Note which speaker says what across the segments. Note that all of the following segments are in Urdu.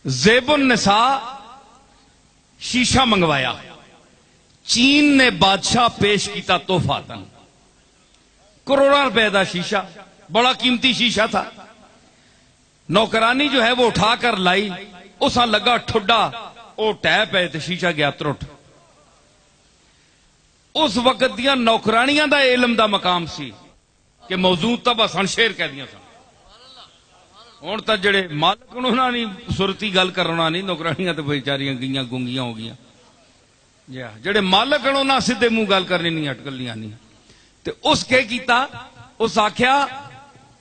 Speaker 1: زیب النساء شیشہ منگوایا، چین نے بادشاہ پیش کیتا تحفاتن، کروڑوں روپے دا شیشہ، بڑا قیمتی شیشہ تھا۔ نوکرانی جو ہے وہ اٹھا کر لائی، اسا لگا ٹھڈا، او ٹیپ ہے تے شیشہ گیا ترٹ۔ اس وقت دیا نوکرانیاں دا علم دا مقام سی کہ موضوع تب آسان شیر کہہ دیا سن۔ ہوں تو جڑے مالک انہوں نے صورتی گل کرنا نہیں، نوکرانیاں تو بیچاریاں گئیاں گونگیاں ہو گیا، جڑے مالک انہوں نے سیدھے منہ گل کرنی نہیں، اٹکلیاں نہیں۔ تو اس کے کیتا، اس آکھیا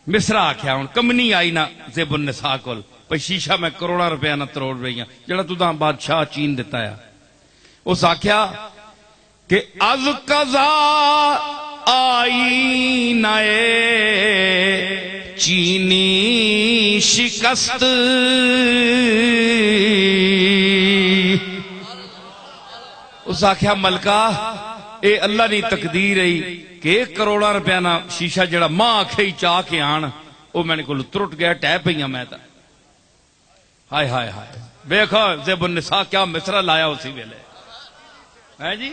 Speaker 1: مصرا آکھیا، ہوں کمنی آئی نہ زیب النساء کول، پہ شیشہ میں کروڑا روپیہ نہ تروڑ رہی ہیں جڑا تو داں بادشاہ چین دیتا ہے۔ اس آکھیا کہ از قضا آئینہ چینی شکست، اس آکھیا ملکہ اے اللہ نی تقدیر ہے کہ 1 کروڑا روپیہ نہ شیشہ جڑا ماں آکھے ہی چاہ کے آن، وہ میں نے کو ترٹ گیا، ٹیپ ہی میں تا۔ ہائے ہائے ہائے، بیکھو زیب النساء کیا مصرا لایا اسی ویلے ہے جی۔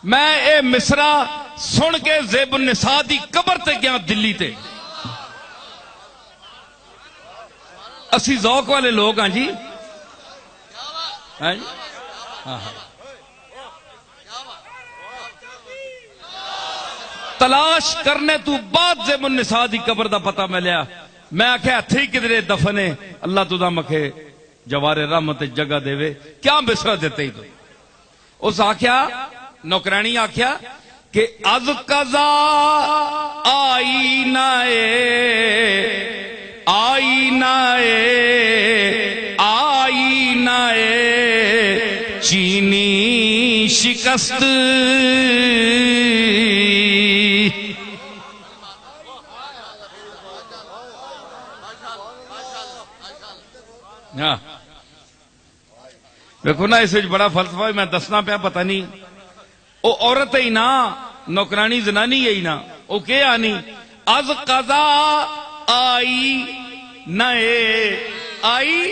Speaker 1: میں اے مصرا سن کے زیب النساء دی قبر تے گیا دلی تے۔ اسی ذوق والے لوگ ہیں جی، تلاش کرنے تو بعد زیب النساء دی قبر دا پتہ ملیا۔ میں آکھیا تھی کدھرے دفنے، اللہ تو دا مکھے جوار رحمت جگہ دے وے، کیا مصرا دیتے ہی تو۔ اس آکھیا نوکرانی آکھیا کہ از قضا آئینہ چینی شکست، دیکھو نا اس بڑا فلسفہ میں دسنا پیا، پتہ نہیں او عورت ہی نا، نوکرانی زنانی ہی نا، او کہ آنی از قضا آئی نئے آئی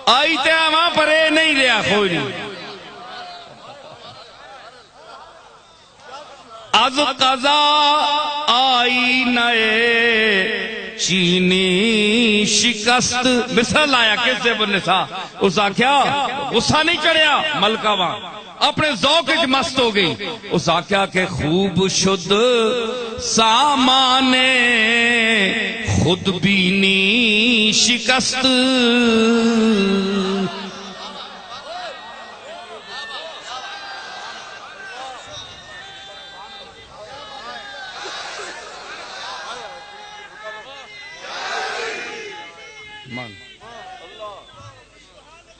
Speaker 1: آئی تے وہاں پر اے نہیں لیا کوئی نہیں۔ از قضا آئی نئے چینی شکست، مثال آیا کہ زیب النساء، اس آکھیا غصہ نہیں چڑھیا ملکہ وہاں، اپنے ذوق اچ مست ہو گئی۔ اس آکھیا کہ خوب شد سامان خود بینی شکست،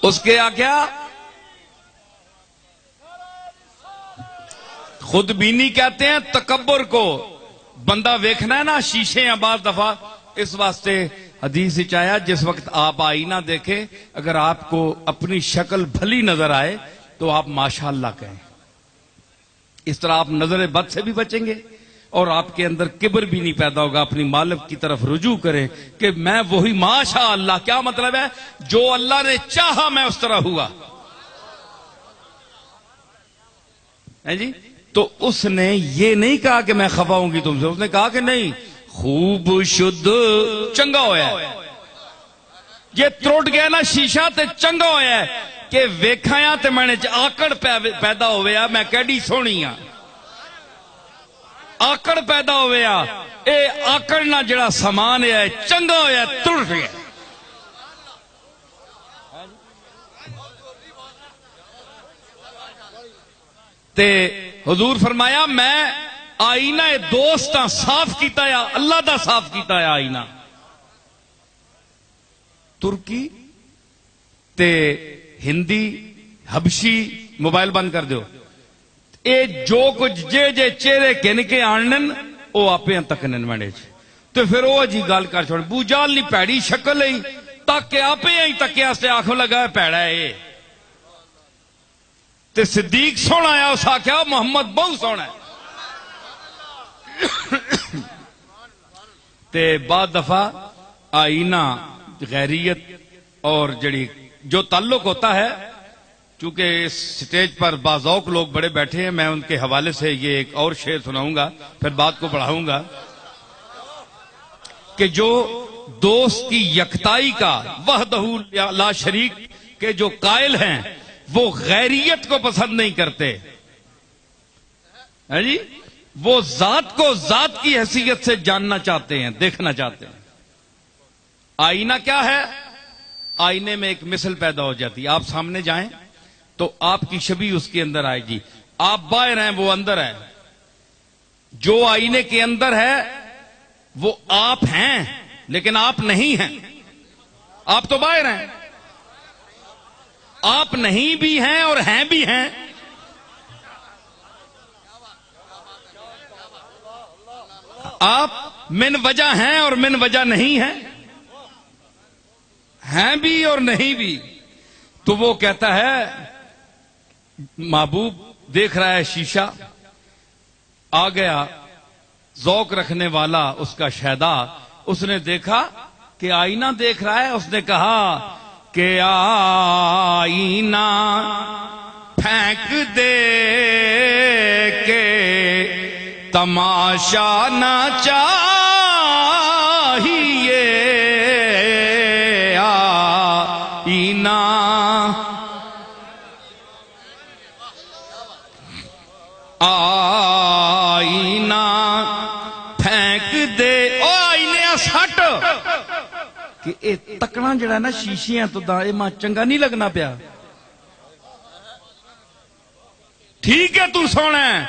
Speaker 1: اس کے آکھیا خود بینی کہتے ہیں تکبر کو، بندہ ویکھنا ہے نا شیشے ہیں بعض دفعہ، اس واسطے حدیث آیا جس وقت آپ آئینہ دیکھیں، اگر آپ کو اپنی شکل بھلی نظر آئے تو آپ ماشاءاللہ کہیں، اس طرح آپ نظر بد سے بھی بچیں گے اور آپ کے اندر کبر بھی نہیں پیدا ہوگا، اپنی مالک کی طرف رجوع کریں کہ میں وہی ماشاءاللہ۔ کیا مطلب ہے؟ جو اللہ نے چاہا میں اس طرح ہوا ہے جی۔ تو اس نے یہ نہیں کہا کہ میں خفا ہوں گی تم سے، اس نے کہا کہ نہیں خوب شد چنگا ہویا ہے، یہ تروٹ گیا نا شیشہ تے چنگا ہویا ہے کہ ویکھایا تے میں نے آکڑ پیدا ہویا، میں کیڈی سونی ہاں، آکڑ پیدا ہویا، اے آکڑ نہ جڑا سامان ہے چنگا ہویا ترٹ گیا۔ تے حضور فرمایا میں آئینہ دوست صاف کیتا یا اللہ دا صاف کیتا ہے آئینہ۔ ترکی تے ہندی حبشی موبائل بند کر دیو، اے جو کچھ جے چہرے کن کے آنن او آپے تکنن منڈے چ، تو پھر وہ جی گل کر چھوڑ بو جال نہیں پیڑی شکل ہی تک آپے ہی تکیا سے آنکھوں لگا پیڑا ہے۔ تے صدیق سونا ہے، اس آکھیا محمد بہت سونا ہے۔ تے بعد دفعہ آئینہ غیریت اور جڑی جو تعلق ہوتا ہے، چونکہ اس سٹیج پر باذوق لوگ بڑے بیٹھے ہیں، میں ان کے حوالے سے یہ ایک اور شعر سناؤں گا، پھر بات کو بڑھاؤں گا کہ جو دوست کی یکتائی کا وحدہ لا شریک کے جو قائل ہیں وہ غیریت کو پسند نہیں کرتے، ہے جی، وہ ذات کو ذات کی حیثیت سے جاننا چاہتے ہیں، دیکھنا چاہتے ہیں۔ آئینہ کیا ہے؟ آئینے میں ایک مثل پیدا ہو جاتی ہے، آپ سامنے جائیں تو آپ کی شبیہ اس کے اندر آئے گی، آپ باہر ہیں وہ اندر ہے، جو آئینے کے اندر ہے وہ آپ ہیں لیکن آپ نہیں ہیں، آپ تو باہر ہیں، آپ نہیں بھی ہیں اور ہیں بھی ہیں۔ آپ من وجہ ہیں اور من وجہ نہیں ہیں بھی اور نہیں بھی۔ تو وہ کہتا ہے محبوب دیکھ رہا ہے شیشہ، آ گیا ذوق رکھنے والا اس کا شیدا، اس نے دیکھا کہ آئینہ دیکھ رہا ہے، اس نے کہا کہ آئینہ پھینک دے کے تماشا نہ چاہیے، آئینہ آئینہ پھینک دے، او آئینے ہٹ کہ اے تکنا جڑا نا شیشیاں تو دا اے ماں چنگا نہیں لگنا پیا، ٹھیک ہے تو سونا ہے،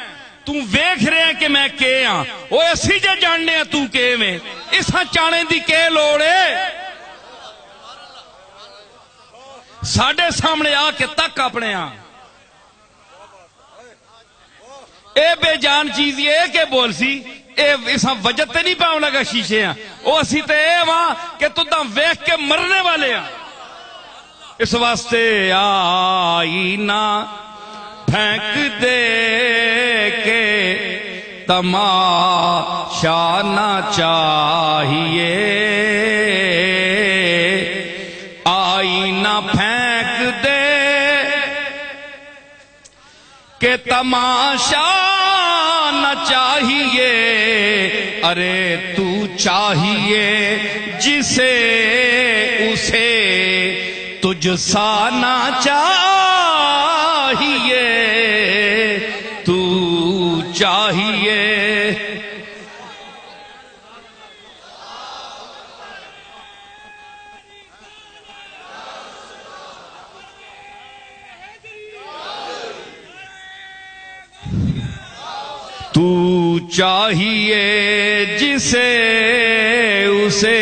Speaker 1: تو ویکھ رہے ہیں کہ میں کے ہاں، وہ اسی جے جاننے ہیں تو کے میں، اس ہاں چانے دی کے لوڑے، ساڑھے سامنے آ کے تک اپنے ہاں، اے بے جان چیز یہ کہ بول سی اے اس ہاں وجہ تے نہیں پاؤں لگا شیشے ہیں، وہ اسی تے اے وہاں کہ تو دا ویکھ کے مرنے والے ہیں۔ اس واسطے آئینہ پھینک دے کے تماشا نہ چاہیے، آئینہ پھینک دے کہ تماشا نہ چاہیے، ارے تو چاہیے جسے اسے تجھ سا نہ چاہیے، تو چاہیے تو چاہیے جسے اسے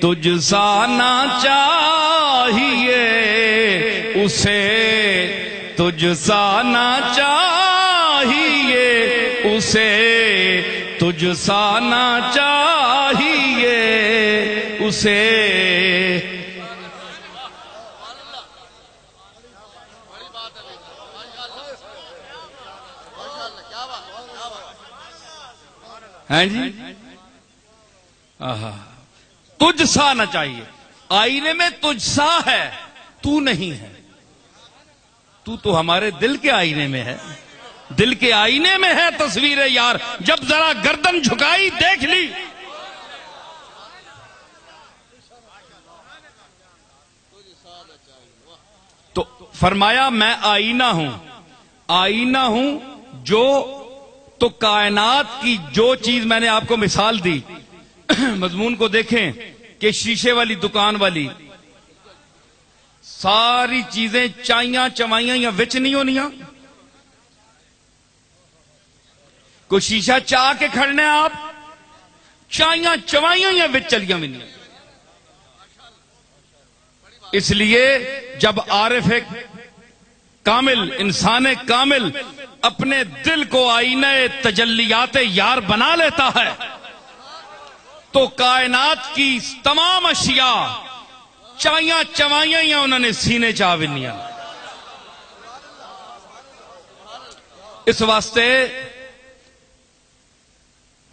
Speaker 1: تجھ سا نہ چاہیے، اسے تجھ سا نہ چاہیے، اسے تجھ سا نہ چاہیے، اسے ہیں جی تجھ سا نہ چاہیے، آئینے میں تجھ سا ہے، تو نہیں ہے، تو ہمارے دل کے آئینے میں ہے، دل کے آئینے میں ہے تصویر یار، جب ذرا گردن جھکائی دیکھ لی، تو فرمایا میں آئینہ ہوں، آئینہ ہوں جو، تو کائنات کی جو چیز میں نے آپ کو مثال دی، مضمون کو دیکھیں کہ شیشے والی دکان والی ساری چیزیں چائیاں چوائیاں یا وچ نہیں ہونیاں، کوئی شیشہ چاہ کے کھڑنے آپ چائیاں چوائیاں یا وچ چلیاں بھی نہیں۔ اس لیے جب عارف کامل، انسان کامل اپنے دل کو آئینہ تجلیات یار بنا لیتا ہے تو کائنات کی تمام اشیاء چائیاں چوائیاں یا انہوں نے سینے چاہ بنیا۔ اس واسطے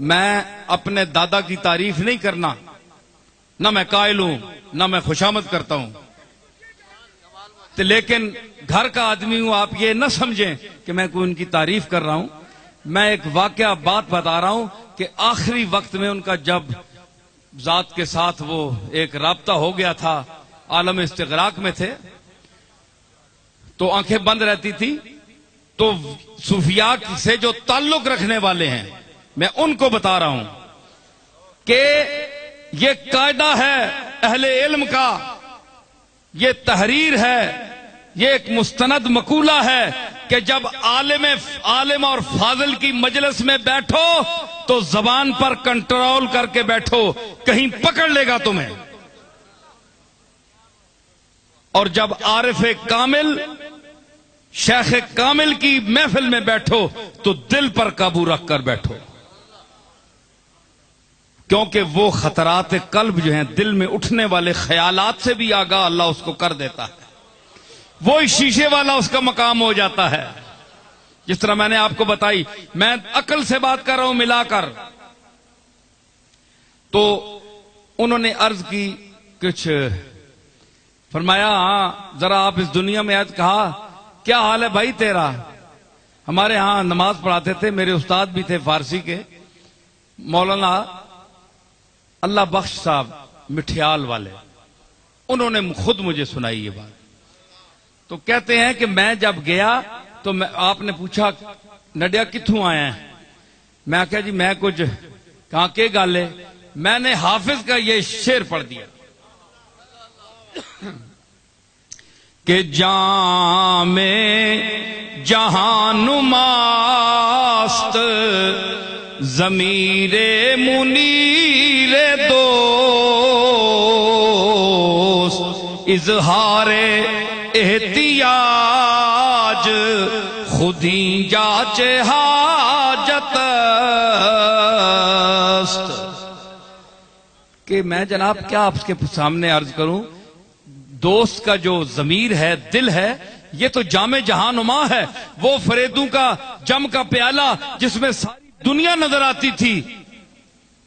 Speaker 1: میں اپنے دادا کی تعریف نہیں کرنا، نہ میں قائل ہوں نہ میں خوشامد کرتا ہوں، لیکن گھر کا آدمی ہوں، آپ یہ نہ سمجھیں کہ میں کوئی ان کی تعریف کر رہا ہوں۔ میں ایک واقعہ بات بتا رہا ہوں کہ آخری وقت میں ان کا جب ذات کے ساتھ وہ ایک رابطہ ہو گیا تھا، عالم استغراق میں تھے، تو آنکھیں بند رہتی تھی، تو صوفیاء سے جو تعلق رکھنے والے ہیں میں ان کو بتا رہا ہوں کہ یہ قاعدہ ہے اہل علم کا، یہ تحریر ہے، یہ ایک مستند مقولہ ہے کہ جب عالم اور فاضل کی مجلس میں بیٹھو تو زبان پر کنٹرول کر کے بیٹھو، کہیں پکڑ لے گا تمہیں، اور جب عارف کامل شیخ کامل کی محفل میں بیٹھو تو دل پر قابو رکھ کر بیٹھو، کیونکہ وہ خطرات قلب جو ہیں، دل میں اٹھنے والے خیالات سے بھی آگاہ اللہ اس کو کر دیتا ہے، وہی شیشے والا اس کا مقام ہو جاتا ہے۔ جس طرح میں نے آپ کو بتائی، میں عقل سے بات کر رہا ہوں ملا کر، تو انہوں نے عرض کی، کچھ فرمایا ہاں ذرا آپ اس دنیا میں آج کہا کیا حال ہے بھائی تیرا؟ ہمارے ہاں نماز پڑھاتے تھے، میرے استاد بھی تھے فارسی کے، مولانا اللہ بخش صاحب مٹھیال والے، انہوں نے خود مجھے سنائی یہ بات۔ تو کہتے ہیں کہ میں جب گیا تو آپ نے پوچھا نڈیا کتھوں آیا ہے؟ میں کہا جی میں کچھ، کہاں کے گالے، میں نے حافظ کا یہ شعر پڑھ دیا کہ جام جہاں نماست ضمیر منیر دوست، اظہار احتیاج خودی جاچ حاجت است۔ کہ میں جناب کیا آپ کے سامنے عرض کروں، دوست کا جو ضمیر ہے، دل ہے، یہ تو جام جہاں نما ہے، وہ فریدوں کا جم کا پیالہ جس میں ساری دنیا نظر آتی تھی۔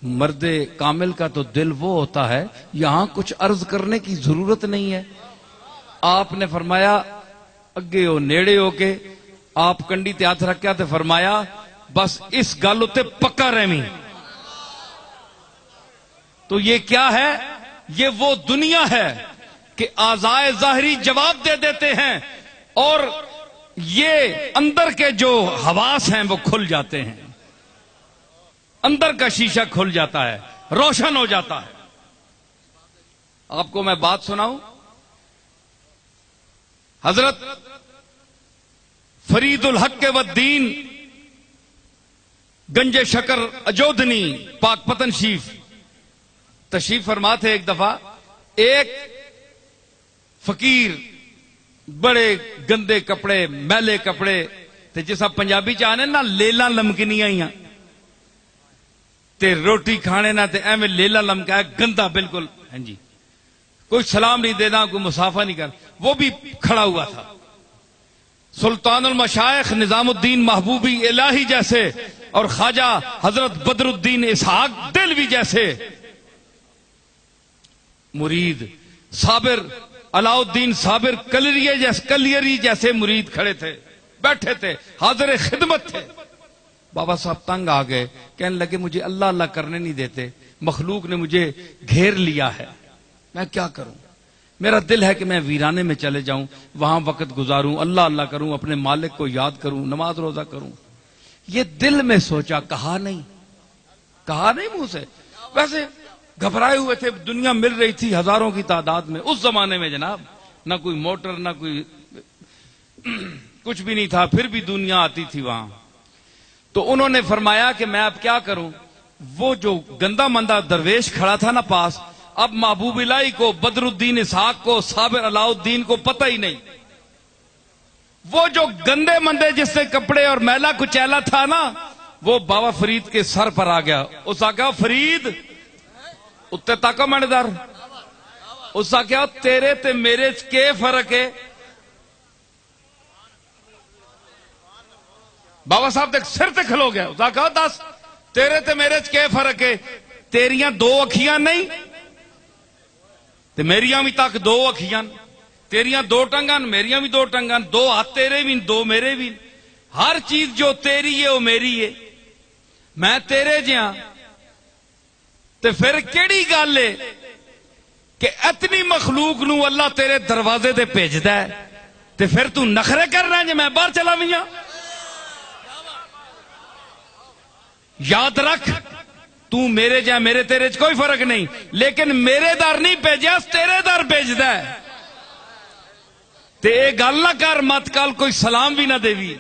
Speaker 1: مرد کامل کا تو دل وہ ہوتا ہے، یہاں کچھ عرض کرنے کی ضرورت نہیں ہے۔ آپ نے فرمایا اگے ہو نیڑے ہو کے، آپ کنڈی تے ہاتھ رکھیا تے فرمایا بس اس گل اتے پکا رہمی۔ تو یہ کیا ہے؟ یہ وہ دنیا ہے کہ اعضائے ظاہری جواب دے دیتے ہیں اور یہ اندر کے جو حواس ہیں وہ کھل جاتے ہیں، اندر کا شیشہ کھل جاتا ہے، روشن ہو جاتا ہے۔ آپ کو میں بات سناؤں، حضرت فرید الحق والدین گنج شکر اجودھنی پاک پتن شیف تشریف فرما تھے۔ ایک دفعہ ایک فقیر بڑے گندے کپڑے، میلے کپڑے تے جیسا پنجابی چاہنے نا لیلا لمکنیاں ہی تے روٹی کھانے نا تے ایویں لیلا لمکا ہے، گندا بالکل، ہاں جی، کوئی سلام نہیں دینا، کوئی مسافہ نہیں کر، وہ بھی کھڑا ہوا تھا۔ سلطان المشائخ نظام الدین محبوبی الہی جیسے اور خواجہ حضرت بدر الدین اسحاق دلوی جیسے مرید، صابر علاؤ الدین صابر کلیری جیسے مرید کھڑے تھے، بیٹھے تھے، حاضر خدمت تھے۔ بابا صاحب تنگ آ گئے، کہنے لگے مجھے اللہ اللہ کرنے نہیں دیتے، مخلوق نے مجھے گھیر لیا ہے، میں کیا کروں؟ میرا دل ہے کہ میں ویرانے میں چلے جاؤں، وہاں وقت گزاروں، اللہ اللہ کروں، اپنے مالک کو یاد کروں، نماز روزہ کروں۔ یہ دل میں سوچا، کہا نہیں منہ سے۔ ویسے گھبرائے ہوئے تھے، دنیا مل رہی تھی ہزاروں کی تعداد میں، اس زمانے میں جناب نہ کوئی موٹر نہ کوئی کچھ بھی نہیں تھا، پھر بھی دنیا آتی تھی وہاں۔ تو انہوں نے فرمایا کہ میں اب کیا کروں؟ وہ جو گندا مندہ درویش کھڑا تھا نا پاس، اب محبوب الہی کو، بدر الدین اسحاق کو، صابر علاؤ الدین کو پتہ ہی نہیں۔ وہ جو گندے مندے جس سے کپڑے اور میلا کچیلا تھا نا، وہ بابا فرید کے سر پر آ گیا۔ اس آگیا فرید اتنے تک میں در، اس آگیا تیرے تے میرے کے فرق ہے؟ بابا صاحب تک سر تے کھلو گیا، اس آگیا دس تیرے تے میرے چ کیا فرق ہے؟ تیریاں دو اکھیاں نہیں تے میریاں بھی تک دو اکھیاں، تیریاں دو ٹنگاں میریاں بھی دو ٹنگاں، دو ہاتھ تیرے بھی دو میرے بھی، ہر چیز جو تیری ہے وہ میری ہے، میں تیرے جہاں، تے پھر کیڑی گل ہے کہ اتنی مخلوق نو اللہ تیرے دروازے تے بھیجدا ہے تے پھر تو نخرے کرنا جے میں باہر چلا ویاں؟ یاد رکھ تو میرے جا میرے تیرے چ کوئی فرق نہیں، لیکن میرے در نہیں بھیجیا، تیرے در بھیجدا ہے تے اے گل نہ کر مت کل کوئی سلام بھی نہ دیوی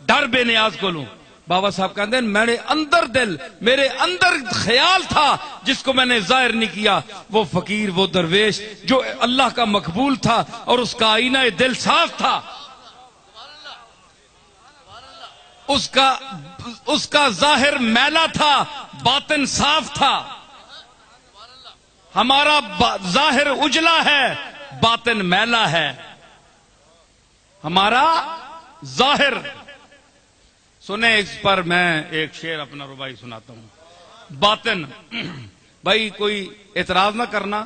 Speaker 1: ڈر بے نیاز کو لوں۔ بابا صاحب کہتے ہیں میرے اندر دل، میرے اندر خیال تھا جس کو میں نے ظاہر نہیں کیا، وہ فقیر، وہ درویش جو اللہ کا مقبول تھا اور اس کا آئینہ دل صاف تھا، اس کا ظاہر میلا تھا، باطن صاف تھا۔ ہمارا ظاہر اجلا ہے، باطن میلا ہے۔ ہمارا ظاہر سنیں، اس پر میں ایک شعر اپنا ربائی سناتا ہوں۔ باطن، بھائی کوئی اعتراض نہ کرنا،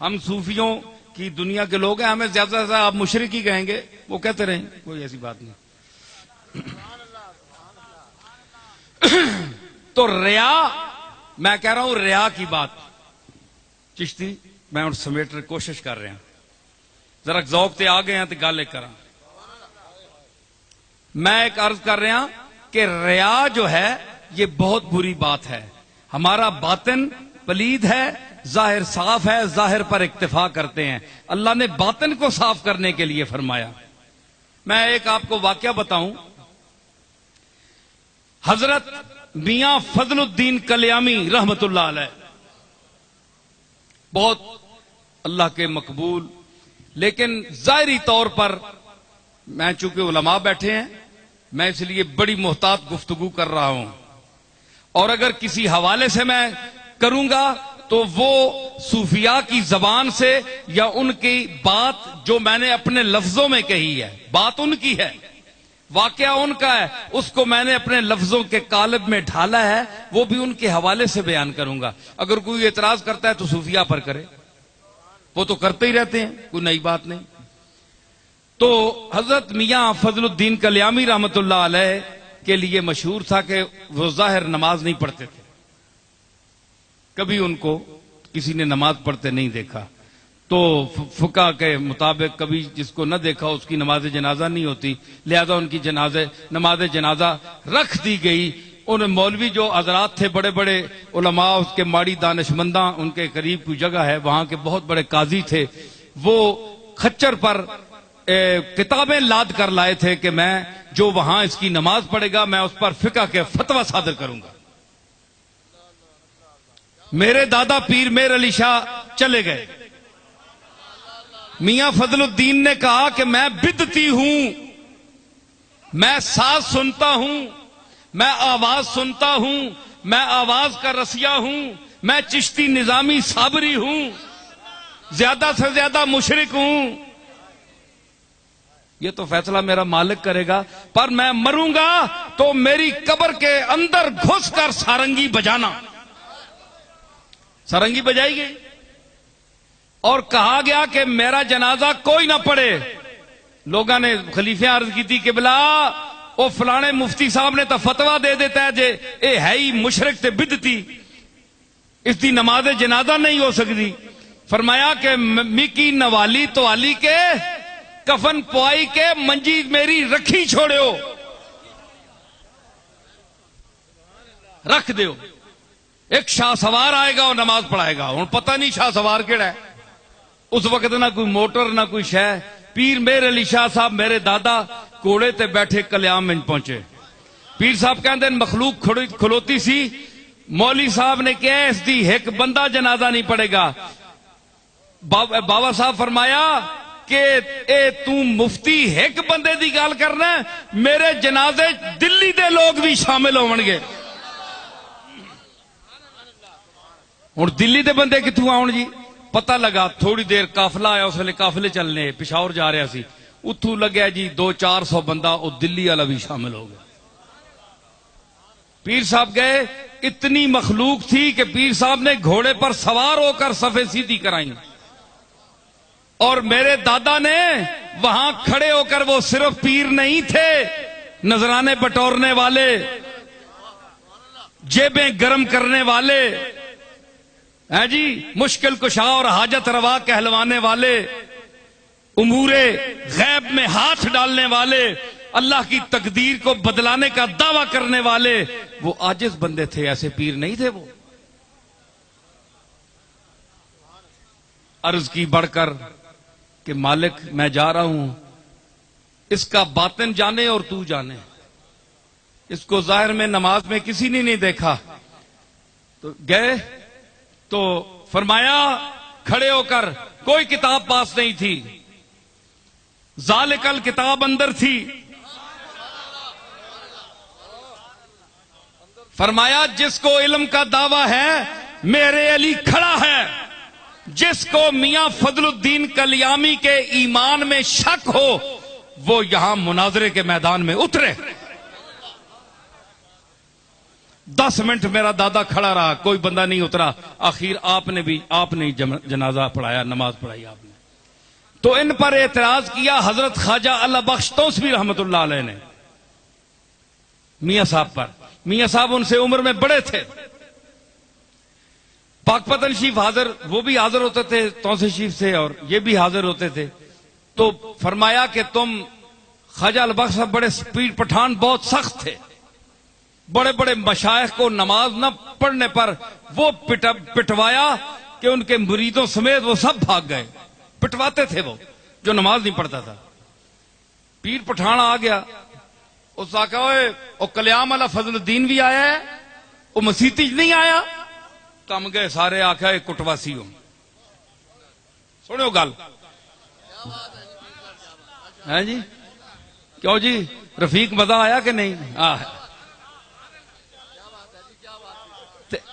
Speaker 1: ہم صوفیوں کی دنیا کے لوگ ہیں، ہمیں زیادہ سے زیادہ آپ مشرک ہی کہیں گے، وہ کہتے رہیں، کوئی ایسی بات نہیں۔ تو ریا، میں کہہ رہا ہوں ریا کی بات، چشتی میں اور سمیٹر کوشش کر رہے ہیں، ذرا ذوق تے آ گئے ہیں تو گل ایک کراں۔ میں ایک عرض کر رہا ہوں کہ ریا جو ہے یہ بہت بری بات ہے۔ ہمارا باطن پلید ہے، ظاہر صاف ہے، ظاہر پر اکتفا کرتے ہیں۔ اللہ نے باطن کو صاف کرنے کے لیے فرمایا۔ میں ایک آپ کو واقعہ بتاؤں، حضرت میاں فضل الدین کلیامی رحمت اللہ علیہ، بہت اللہ کے مقبول، لیکن ظاہری طور پر میں چونکہ علماء بیٹھے ہیں، میں اس لیے بڑی محتاط گفتگو کر رہا ہوں، اور اگر کسی حوالے سے میں کروں گا تو وہ صوفیاء کی زبان سے یا ان کی بات جو میں نے اپنے لفظوں میں کہی ہے، بات ان کی ہے، واقعہ ان کا ہے، اس کو میں نے اپنے لفظوں کے قالب میں ڈھالا ہے، وہ بھی ان کے حوالے سے بیان کروں گا۔ اگر کوئی اعتراض کرتا ہے تو صوفیاء پر کرے، وہ تو کرتے ہی رہتے ہیں، کوئی نئی بات نہیں۔ تو حضرت میاں فضل الدین کلیامی رحمت اللہ علیہ کے لیے مشہور تھا کہ وہ ظاہر نماز نہیں پڑھتے تھے، کبھی ان کو کسی نے نماز پڑھتے نہیں دیکھا، تو فقہ کے مطابق کبھی جس کو نہ دیکھا اس کی نماز جنازہ نہیں ہوتی، لہذا ان کی نماز جنازہ رکھ دی گئی۔ ان مولوی جو حضرات تھے، بڑے بڑے علماء، اس کے ماڑی دانشمنداں، ان کے قریب کوئی جگہ ہے، وہاں کے بہت بڑے قاضی تھے، وہ کھچر پر کتابیں لاد کر لائے تھے کہ میں جو وہاں اس کی نماز پڑھے گا میں اس پر فقہ کے فتویٰ صادر کروں گا۔ میرے دادا پیر میر علی شاہ چلے گئے، میاں فضل الدین نے کہا کہ میں بدعتی ہوں، میں ساز سنتا ہوں، میں آواز سنتا ہوں، میں آواز کا رسیا ہوں، میں چشتی نظامی صابری ہوں، زیادہ سے زیادہ مشرک ہوں، یہ تو فیصلہ میرا مالک کرے گا، پر میں مروں گا تو میری قبر کے اندر گھس کر سارنگی بجانا۔ سارنگی بجائی گئی اور کہا گیا کہ میرا جنازہ کوئی نہ پڑھے۔ لوگوں نے خلیفے عرض کی تھی کہ بلا او فلانے مفتی صاحب نے تو فتویٰ دے دیتا ہے جے اے ہے ہی مشرک تے بدعتی، اس دی نماز جنازہ نہیں ہو سکتی۔ فرمایا کہ مکی نوالی تو علی کے کفن پوائی کے منجی میری رکھی چھوڑیو، رکھ دیو، ایک شاہ سوار آئے گا اور نماز پڑھائے گا۔ ہن پتہ نہیں شاہ سوار کیڑا ہے، اس وقت نہ کوئی موٹر نہ کوئی شے۔ پیر میر علی شاہ صاحب میرے دادا کوڑے تے بیٹھے کلیام میں پہنچے، پیر صاحب کہندے مخلوق کھلوتی سی، مولوی صاحب نے کہا اس دی ایک بندہ جنازہ نہیں پڑے گا۔ بابا صاحب فرمایا کہ اے تو مفتی ایک بندے دی گل کرنا، میرے جنازے دلی دے لوگ بھی شامل ہون گے۔ اور دلی دے بندے کتوں آؤ جی؟ پتہ لگا تھوڑی دیر قافلہ آیا، اس ویلے قافلے چلنے پشاور جا رہا سی، اتھوں لگیا جی 200-400 بندہ، وہ دلی والا بھی شامل ہو گیا۔ پیر صاحب گئے، اتنی مخلوق تھی کہ پیر صاحب نے گھوڑے پر سوار ہو کر صفیں سیدھی کرائیں، اور میرے دادا نے وہاں کھڑے ہو کر، وہ صرف پیر نہیں تھے، نذرانے بٹورنے والے، جیبیں گرم کرنے والے، ہیں جی، مشکل کشا اور حاجت روا کہلوانے والے، امور غیب میں ہاتھ ڈالنے والے، اللہ کی تقدیر کو بدلانے کا دعویٰ کرنے والے، وہ عاجز بندے تھے، ایسے پیر نہیں تھے وہ۔ عرض کی بڑھ کر کہ مالک میں جا رہا ہوں، اس کا باطن جانے اور تو جانے، اس کو ظاہر میں نماز میں کسی نے نہیں دیکھا۔ تو گئے تو فرمایا کھڑے ہو کر، کوئی کتاب پاس نہیں تھی، ذالک الکتاب اندر تھی، فرمایا جس کو علم کا دعویٰ ہے میرے علی کھڑا ہے، جس کو میاں فضل الدین کلیامی کے ایمان میں شک ہو وہ یہاں مناظرے کے میدان میں اترے۔ 10 منٹ میرا دادا کھڑا رہا، کوئی بندہ نہیں اترا، آخر آپ نے جنازہ پڑھایا، نماز پڑھائی آپ نے۔ تو ان پر اعتراض کیا حضرت خواجہ اللہ بخش توسوی رحمت اللہ علیہ نے میاں صاحب پر۔ میاں صاحب ان سے عمر میں بڑے تھے، پاک پتن شریف حاضر، وہ بھی حاضر ہوتے تھے توسیع شریف سے، اور یہ بھی حاضر ہوتے تھے۔ تو فرمایا کہ تم خواجہ البخش صاحب بڑے سپیڈ پٹھان، بہت سخت تھے، بڑے بڑے مشائخ کو نماز نہ پڑھنے پر وہ پٹوایا کہ ان کے مریدوں سمیت وہ سب بھاگ گئے، پٹواتے تھے وہ جو نماز نہیں پڑھتا تھا۔ پیر پٹھان آ گیا، اس آقا ہوئے وہ کلیام والا فضل الدین بھی آیا ہے، وہ مسیتی نہیں آیا، کم گئے سارے، آخیا ایک کٹواسی ہو۔ سنو گل ہے جی، کیوں جی رفیق مزہ آیا کہ نہیں؟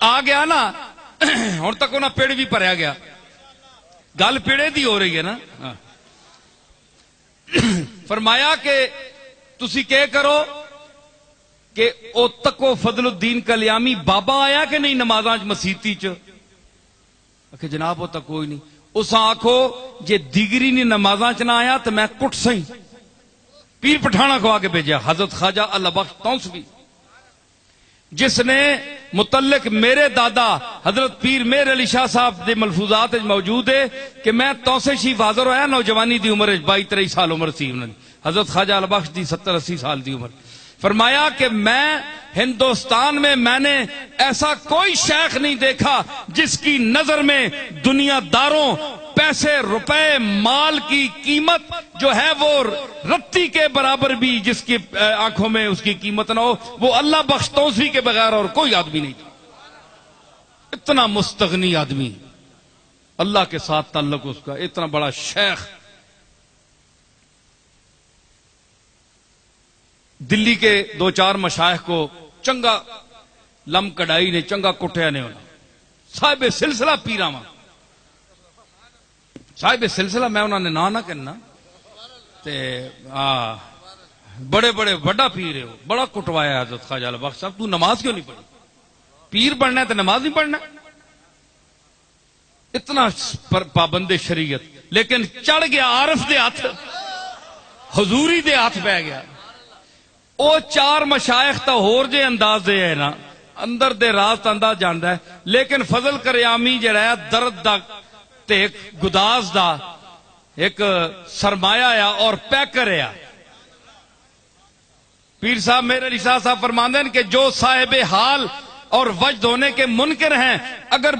Speaker 1: آ گیا نا، ہوں تک انہیں پیڑ بھی بھریا گیا، گل پیڑے دی ہو رہی ہے نا۔ فرمایا کہ تسی کہہ کرو کہ او تکو فضل الدین کلیامی بابا آیا کہ نہیں نمازاں مسیتی چ؟ کہ جناب وہ تک کوئی نہیں۔ اس آنکھو جے دیگری نہیں نمازاں چ نہ آیا تو میں کٹ سہی۔ پیر پٹھانا کو آگے بھیجا حضرت خواجہ اللہ بخش توسوی، جس نے متعلق میرے دادا حضرت پیر میر علی شاہ صاحب دے ملفوظات موجود ہے کہ میں توسیع شریف حاضر ہویا، نوجوانی دی عمر 22-23 سال عمر سی انہوں نے، حضرت خواجہ البخش دی 70-80 سال دی عمر۔ فرمایا کہ میں ہندوستان میں نے ایسا کوئی شیخ نہیں دیکھا جس کی نظر میں دنیا داروں، پیسے، روپے، مال کی قیمت جو ہے وہ رتی کے برابر بھی جس کی آنکھوں میں اس کی قیمت نہ ہو، وہ اللہ بخش توسوی کے بغیر اور کوئی آدمی نہیں تھا۔ اتنا مستغنی آدمی، اللہ کے ساتھ تعلق اس کا، اتنا بڑا شیخ۔ دلی کے 2-4 مشائخ کو چنگا لم کڑائی نے، چنگا کٹیا نے ہونا، صاحب سلسلہ پیراواں، صاحب سلسلہ میں انہوں نے نہ کرنا تے بڑے بڑے بڑا پیر ہے، بڑا کٹوایا حضرت خواجہ البخش صاحب، تو نماز کیوں نہیں پڑھی؟ پیر بننا ہے تو نماز نہیں پڑھنا؟ اتنا پابند شریعت، لیکن چڑھ گیا عارف دے ہاتھ، حضوری دے ہاتھ پہ گیا۔ او 4 مشائخ تا ہور جے انداز دے ہے نا، اندر دے راز تا انداز جاندا ہے، لیکن فضل کریامی جڑا ہے درد دا تے ایک گداز دا ایک سرمایہ ہے اور پیکر ہے۔ پیر صاحب میرے علی شاہ صاحب فرماندے ہیں کہ جو صاحب حال اور وجد ہونے کے منکر ہیں، اگر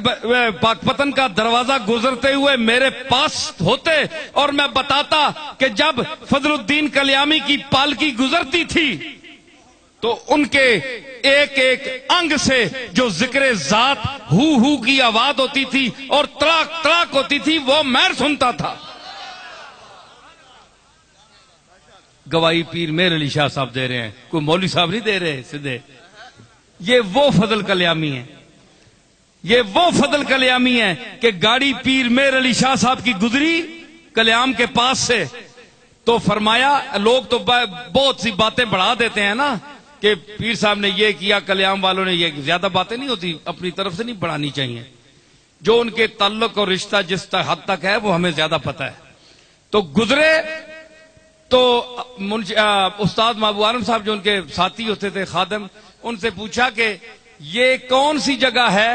Speaker 1: پاک پتن کا دروازہ گزرتے ہوئے میرے پاس ہوتے اور میں بتاتا کہ جب فضل الدین کلیامی کی پالکی گزرتی تھی تو ان کے ایک ایک انگ سے جو ذکر ذات ہو کی آواز ہوتی تھی اور تڑاک تڑاک ہوتی تھی، وہ میں سنتا تھا۔ گواہی پیر میر علی شاہ صاحب دے رہے ہیں، کوئی مولوی صاحب نہیں دے رہے سدھے۔ یہ وہ فضل کلیامی ہے، یہ وہ فضل کلیامی ہے کہ گاڑی پیر میر علی شاہ صاحب کی گزری کلیام کے پاس سے، تو فرمایا لوگ تو بہت سی باتیں بڑھا دیتے ہیں نا کہ پیر صاحب نے یہ کیا، کلیام والوں نے یہ کیا. زیادہ باتیں نہیں ہوتی، اپنی طرف سے نہیں بڑھانی چاہیے. جو ان کے تعلق اور رشتہ جس حد تک ہے وہ ہمیں زیادہ پتہ ہے. تو گزرے تو استاد محبوب عالم صاحب جو ان کے ساتھی ہوتے تھے، خادم، ان سے پوچھا کہ یہ کون سی جگہ ہے؟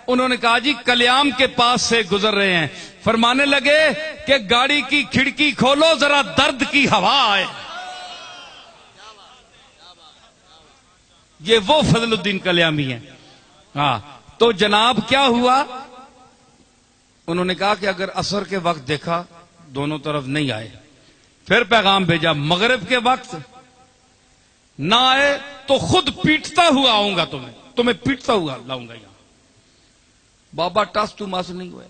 Speaker 1: انہوں نے کہا جی کلیام کے پاس سے گزر رہے ہیں. فرمانے لگے کہ گاڑی کی کھڑکی کھولو ذرا درد کی ہوا آئے. یہ وہ فضل الدین کلیامی ہے. ہاں تو جناب کیا ہوا؟ انہوں نے کہا کہ اگر عصر کے وقت دیکھا دونوں طرف نہیں آئے، پھر پیغام بھیجا مغرب کے وقت نہ آئے تو خود پیٹتا ہوا آؤں گا، تمہیں پیٹتا ہوا لاؤں گا یہاں. بابا ٹس تو مس نہیں ہوئے.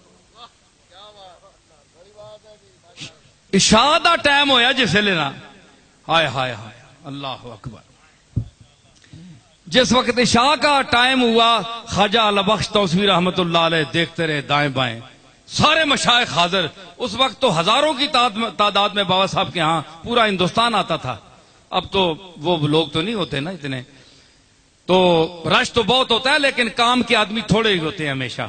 Speaker 1: عشاء دا ٹائم ہویا جس لینا، ہائے ہائے ہائے اللہ اکبر. جس وقت عشاء کا ٹائم ہوا، خواجہ اعلی بخش توسوی رحمت اللہ علیہ دیکھتے رہے دائیں بائیں، سارے مشائخ حاضر. اس وقت تو ہزاروں کی تعداد میں بابا صاحب کے ہاں پورا ہندوستان آتا تھا. اب تو وہ لوگ تو نہیں ہوتے نا اتنے، تو رش تو بہت ہوتا ہے لیکن کام کے آدمی تھوڑے ہی ہوتے ہیں. ہمیشہ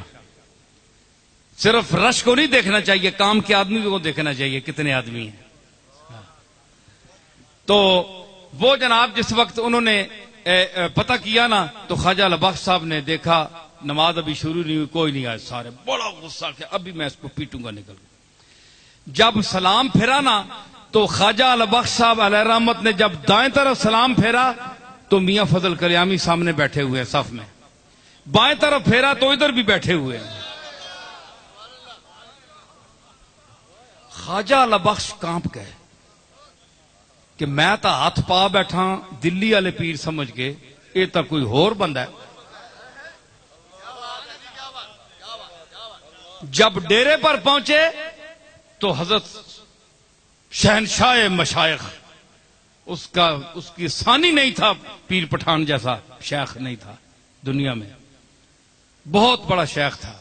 Speaker 1: صرف رش کو نہیں دیکھنا چاہیے، کام کے آدمی کو دیکھنا چاہیے کتنے آدمی ہیں. تو وہ جناب جس وقت انہوں نے پتہ کیا نا، تو خواجہ اعلی بخش صاحب نے دیکھا نماز ابھی شروع نہیں ہوئی، کوئی نہیں آئے. سارے بڑا غصہ کیا، ابھی میں اس کو پیٹوں گا نکل. جب سلام پھیرا نا تو خواجہ اعلی بخش صاحب علیہ رحمت نے جب دائیں طرف سلام پھیرا تو میاں فضل کلیامی سامنے بیٹھے ہوئے صف میں. بائیں طرف پھیرا تو ادھر بھی بیٹھے ہوئے ہیں. خواجہ اعلی بخش کانپ گئے کہ میں تو ہاتھ پا بیٹھا دلی والے پیر سمجھ کے، یہ تو کوئی ہور بندہ ہے. جب ڈیرے پر پہنچے تو حضرت شہنشاہ مشائخ، اس کی ثانی نہیں تھا، پیر پٹھان جیسا شیخ نہیں تھا دنیا میں، بہت بڑا شیخ تھا.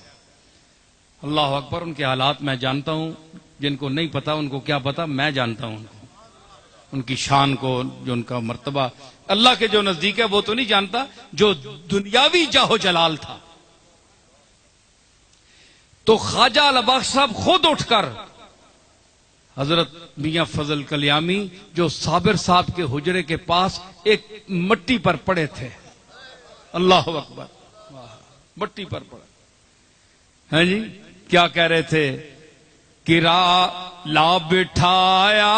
Speaker 1: اللہ اکبر. ان کے حالات میں جانتا ہوں، جن کو نہیں پتا ان کو کیا پتا، میں جانتا ہوں ان کی شان کو، جو ان کا مرتبہ اللہ کے جو نزدیک ہے وہ تو نہیں جانتا، جو دنیاوی جاہو جلال تھا. تو خواجہ اعلی بخش صاحب خود اٹھ کر حضرت میاں فضل کلیامی جو صابر صاحب کے حجرے کے پاس ایک مٹی پر پڑے تھے، اللہ اکبر، مٹی پر پڑے. ہاں جی کیا کہہ رہے تھے؟ کرا لا بٹھایا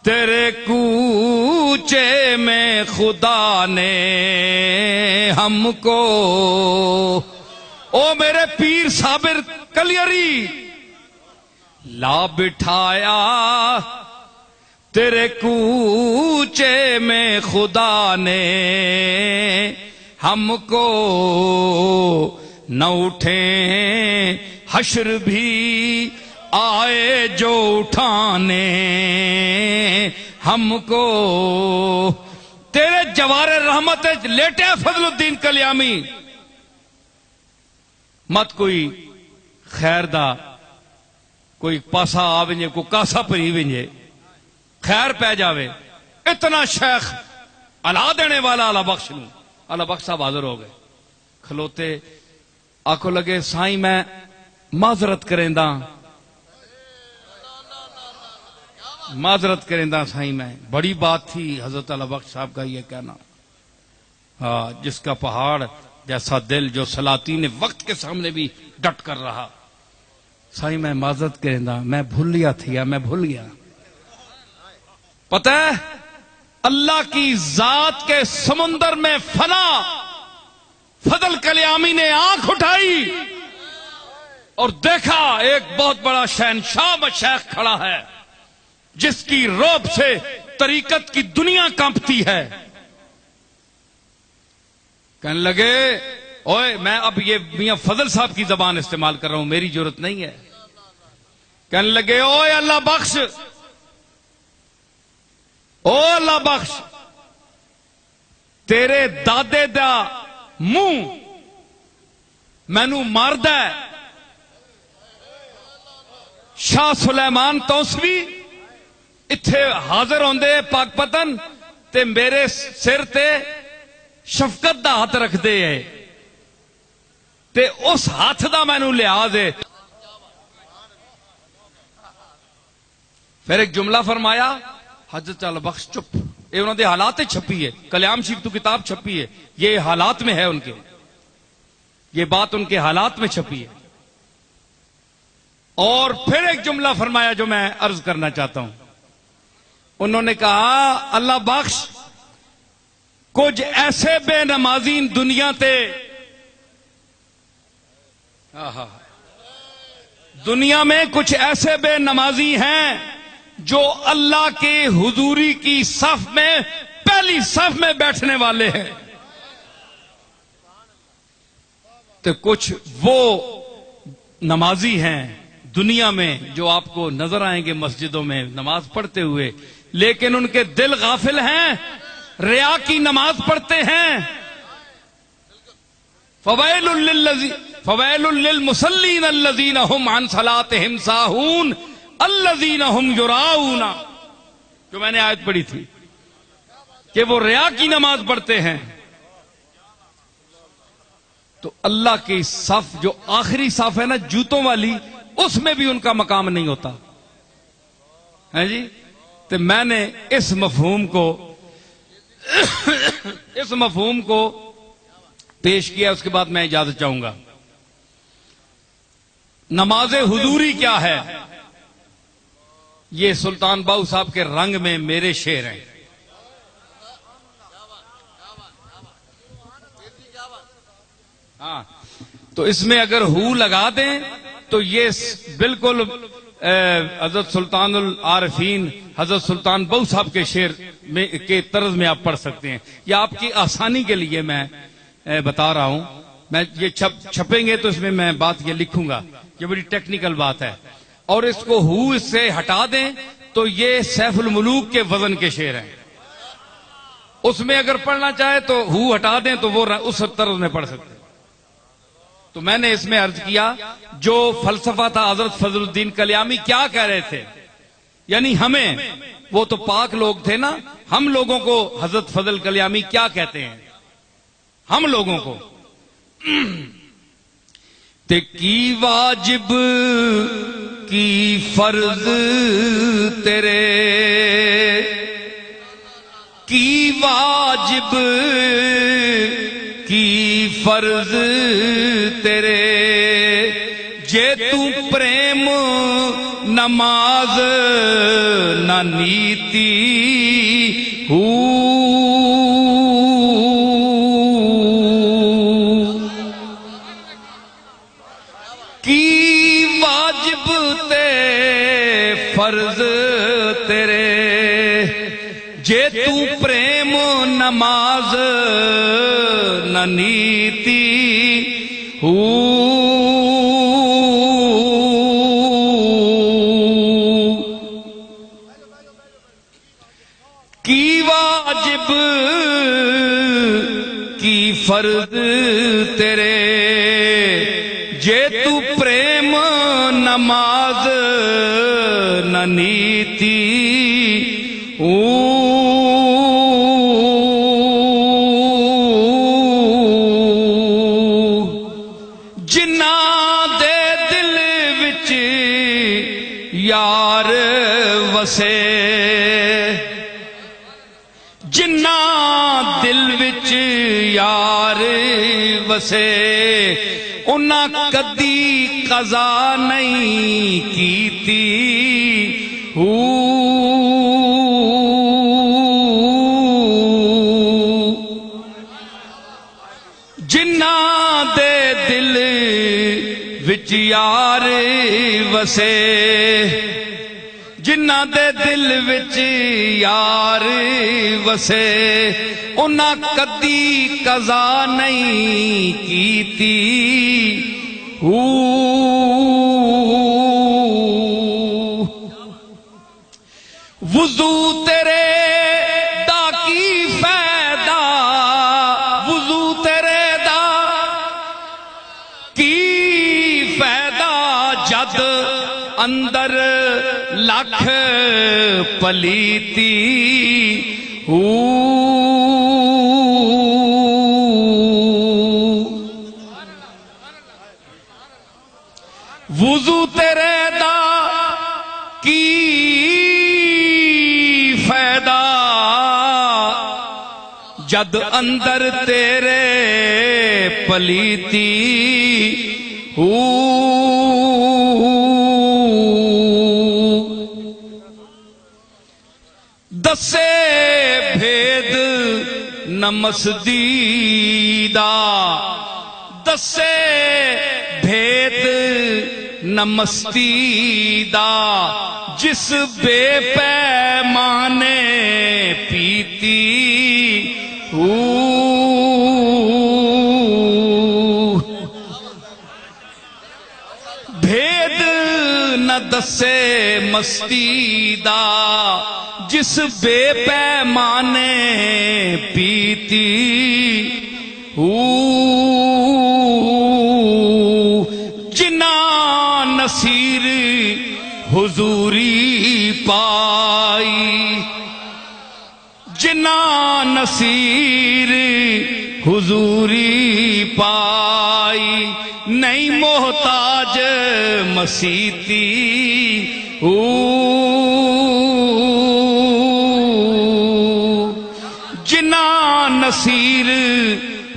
Speaker 1: تیرے کوچے میں خدا نے ہم کو، او میرے پیر صابر کلیری، لا بٹھایا تیرے کوچے میں خدا نے ہم کو، نہ اٹھیں حشر بھی آئے جو اٹھانے ہم کو. تیرے جوار رحمت لیٹے فضل الدین کلیامی، مت کوئی خیر دا کوئی پاسا آ ونجے، کوئی کاسا پری ونجے، خیر پہ جاوے. اتنا شیخ علا دینے والا اعلی بخش نو. اعلی بخش صاحب حاضر ہو گئے، کھلوتے، آکھو لگے سائیں میں معذرت کریندا، معذرت کریندا سائیں میں، بڑی بات تھی حضرت اعلی بخش صاحب کا یہ کہنا. ہاں جس کا پہاڑ جیسا دل، جو سلاطین وقت کے سامنے بھی ڈٹ کر رہا. سائیں میں معذرت کریندا، میں بھول گیا تھیا، میں بھول گیا. پتہ ہے اللہ کی ذات کے سمندر میں فنا فضل کلیامی نے آنکھ اٹھائی اور دیکھا ایک بہت بڑا شہنشاہ مشائخ کھڑا ہے جس کی روب سے طریقت کی دنیا کانپتی ہے. کہنے لگے اوئے، میں اب یہ میاں فضل صاحب کی زبان استعمال کر رہا ہوں، میری ضرورت نہیں ہے. کہنے لگے اوئے اللہ بخش، او اللہ بخش، تیرے دادے دا منہ مینو مارد ہے. شاہ سلیمان توسوی اتھے حاضر ہوندے پاک پتن، تے میرے سر تے شفقت دا ہاتھ رکھ دے ہے تے اس ہاتھ دا مینوں لحاظ ہے. پھر ایک جملہ فرمایا حضرت چال بخش چپ، یہ انہوں نے حالات چھپی ہے، کلیام شریف تو کتاب چھپی ہے، یہ حالات میں ہے ان کے، یہ بات ان کے حالات میں چھپی ہے. اور پھر ایک جملہ فرمایا جو میں عرض کرنا چاہتا ہوں. انہوں نے کہا اللہ بخش کچھ ایسے بے نمازین دنیا تے دنیا میں کچھ ایسے بے نمازی ہیں جو اللہ کے حضوری کی صف میں پہلی صف میں بیٹھنے والے ہیں، تو کچھ وہ نمازی ہیں دنیا میں جو آپ کو نظر آئیں گے مسجدوں میں نماز پڑھتے ہوئے، لیکن ان کے دل غافل ہیں، ریا کی نماز پڑھتے ہیں. فویل للمصلین الذین هم عن صلاتهم ساہون الذین هم یراؤون، جو میں نے آیت پڑھی تھی کہ وہ ریا کی نماز پڑھتے ہیں. تو اللہ کی صف جو آخری صف ہے نا جوتوں والی، اس میں بھی ان کا مقام نہیں ہوتا ہے جی. تو میں نے اس مفہوم کو پیش کیا. اس کے بعد میں اجازت چاہوں گا. نماز حضوری کیا ہے؟ یہ سلطان باؤ صاحب کے رنگ میں میرے شعر ہیں. ہاں تو اس میں اگر ہو لگا دیں تو یہ بالکل حضرت سلطان العارفین حضرت سلطان باؤ صاحب کے شعر کے طرز میں آپ پڑھ سکتے ہیں. یہ آپ کی آسانی کے لیے میں بتا رہا ہوں. میں یہ چھپیں گے تو اس میں میں بات یہ لکھوں گا، یہ بڑی ٹیکنیکل بات ہے. اور اس کو ہو اس سے ہٹا دیں تو یہ سیف الملوک کے وزن کے شعر ہیں. اس میں اگر پڑھنا چاہے تو ہو ہٹا دیں تو وہ اس طرز میں پڑھ سکتے ہیں. تو میں نے اس میں عرض کیا جو فلسفہ تھا حضرت فضل الدین کلیامی کیا کہہ رہے تھے، یعنی ہمیں، وہ تو پاک لوگ تھے نا، ہم لوگوں کو حضرت فضل کلیامی کیا کہتے ہیں؟ ہم لوگوں کو تے کی واجب کی فرض تیرے، کی واجب کی فرض تیرے، جے تو پریم نماز نہ نیتی ہو، کی واجب تے فرض تیرے، جے تو پریم نماز نہ نیتی ہو، کی واجب کی فرض تیرے، جے تو پریم نماز نہ نیتی ہو، یار وسے، جنہ دل وچ یار وسے، انہاں کدی قضا نہیں کیتی ہو، جنہ دے دل وچ یار وسے، جنہ دے دل وچ یار وسے، انہاں کدی قضا نہیں کیتی ہو، وضو تیرے دا کی فائدہ، وضو تیرے دا کی فائدہ، جد اندر لکھ پلیتی وضو تیرے دا کی فائدہ جد اندر تیرے پلیتی دسے بھید نمسدیدہ دسے بھید نمستیدہ جس بے پیمانے پیتی بھید نہ دسے مستیدہ جس بے پیمانے پیتی جنا نصیر حضوری پائی جنا نصیر حضوری پائی نہیں محتاج مسیتی جنا نصیر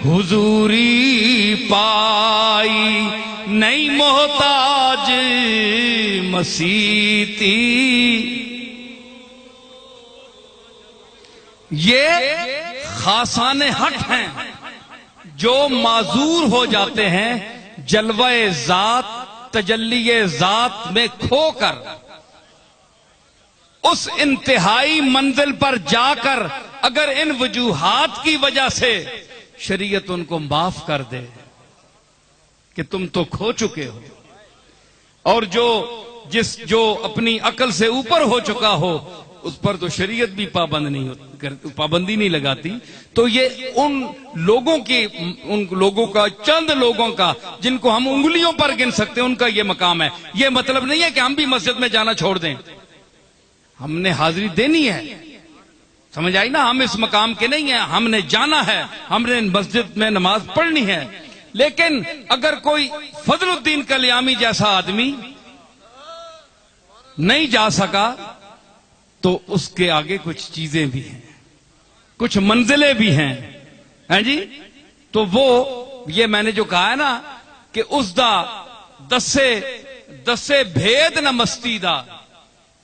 Speaker 1: حضوری پائی نہیں محتاج مسیتی. یہ خاصان حق ہیں جو معذور ہو جاتے ہیں جلوہ ذات تجلی ذات میں کھو کر اس انتہائی منزل پر جا کر اگر ان وجوہات کی وجہ سے شریعت ان کو معاف کر دے کہ تم تو کھو چکے ہو، اور جو اپنی عقل سے اوپر ہو چکا ہو اس پر تو شریعت بھی پابندی نہیں لگاتی. تو یہ ان لوگوں کا چند لوگوں کا جن کو ہم انگلیوں پر گن سکتے ہیں ان کا یہ مقام ہے. یہ مطلب نہیں ہے کہ ہم بھی مسجد میں جانا چھوڑ دیں، ہم نے حاضری دینی ہے، سمجھ آئی نا. ہم اس مقام کے نہیں ہیں، ہم نے جانا ہے، ہم نے مسجد میں نماز پڑھنی ہے. لیکن اگر کوئی فضل الدین کلیامی جیسا آدمی نہیں جا سکا تو اس کے آگے کچھ چیزیں بھی ہیں، کچھ منزلیں بھی ہیں جی. تو وہ یہ میں نے جو کہا ہے نا کہ اس دا دسے بھید نہ مستی دا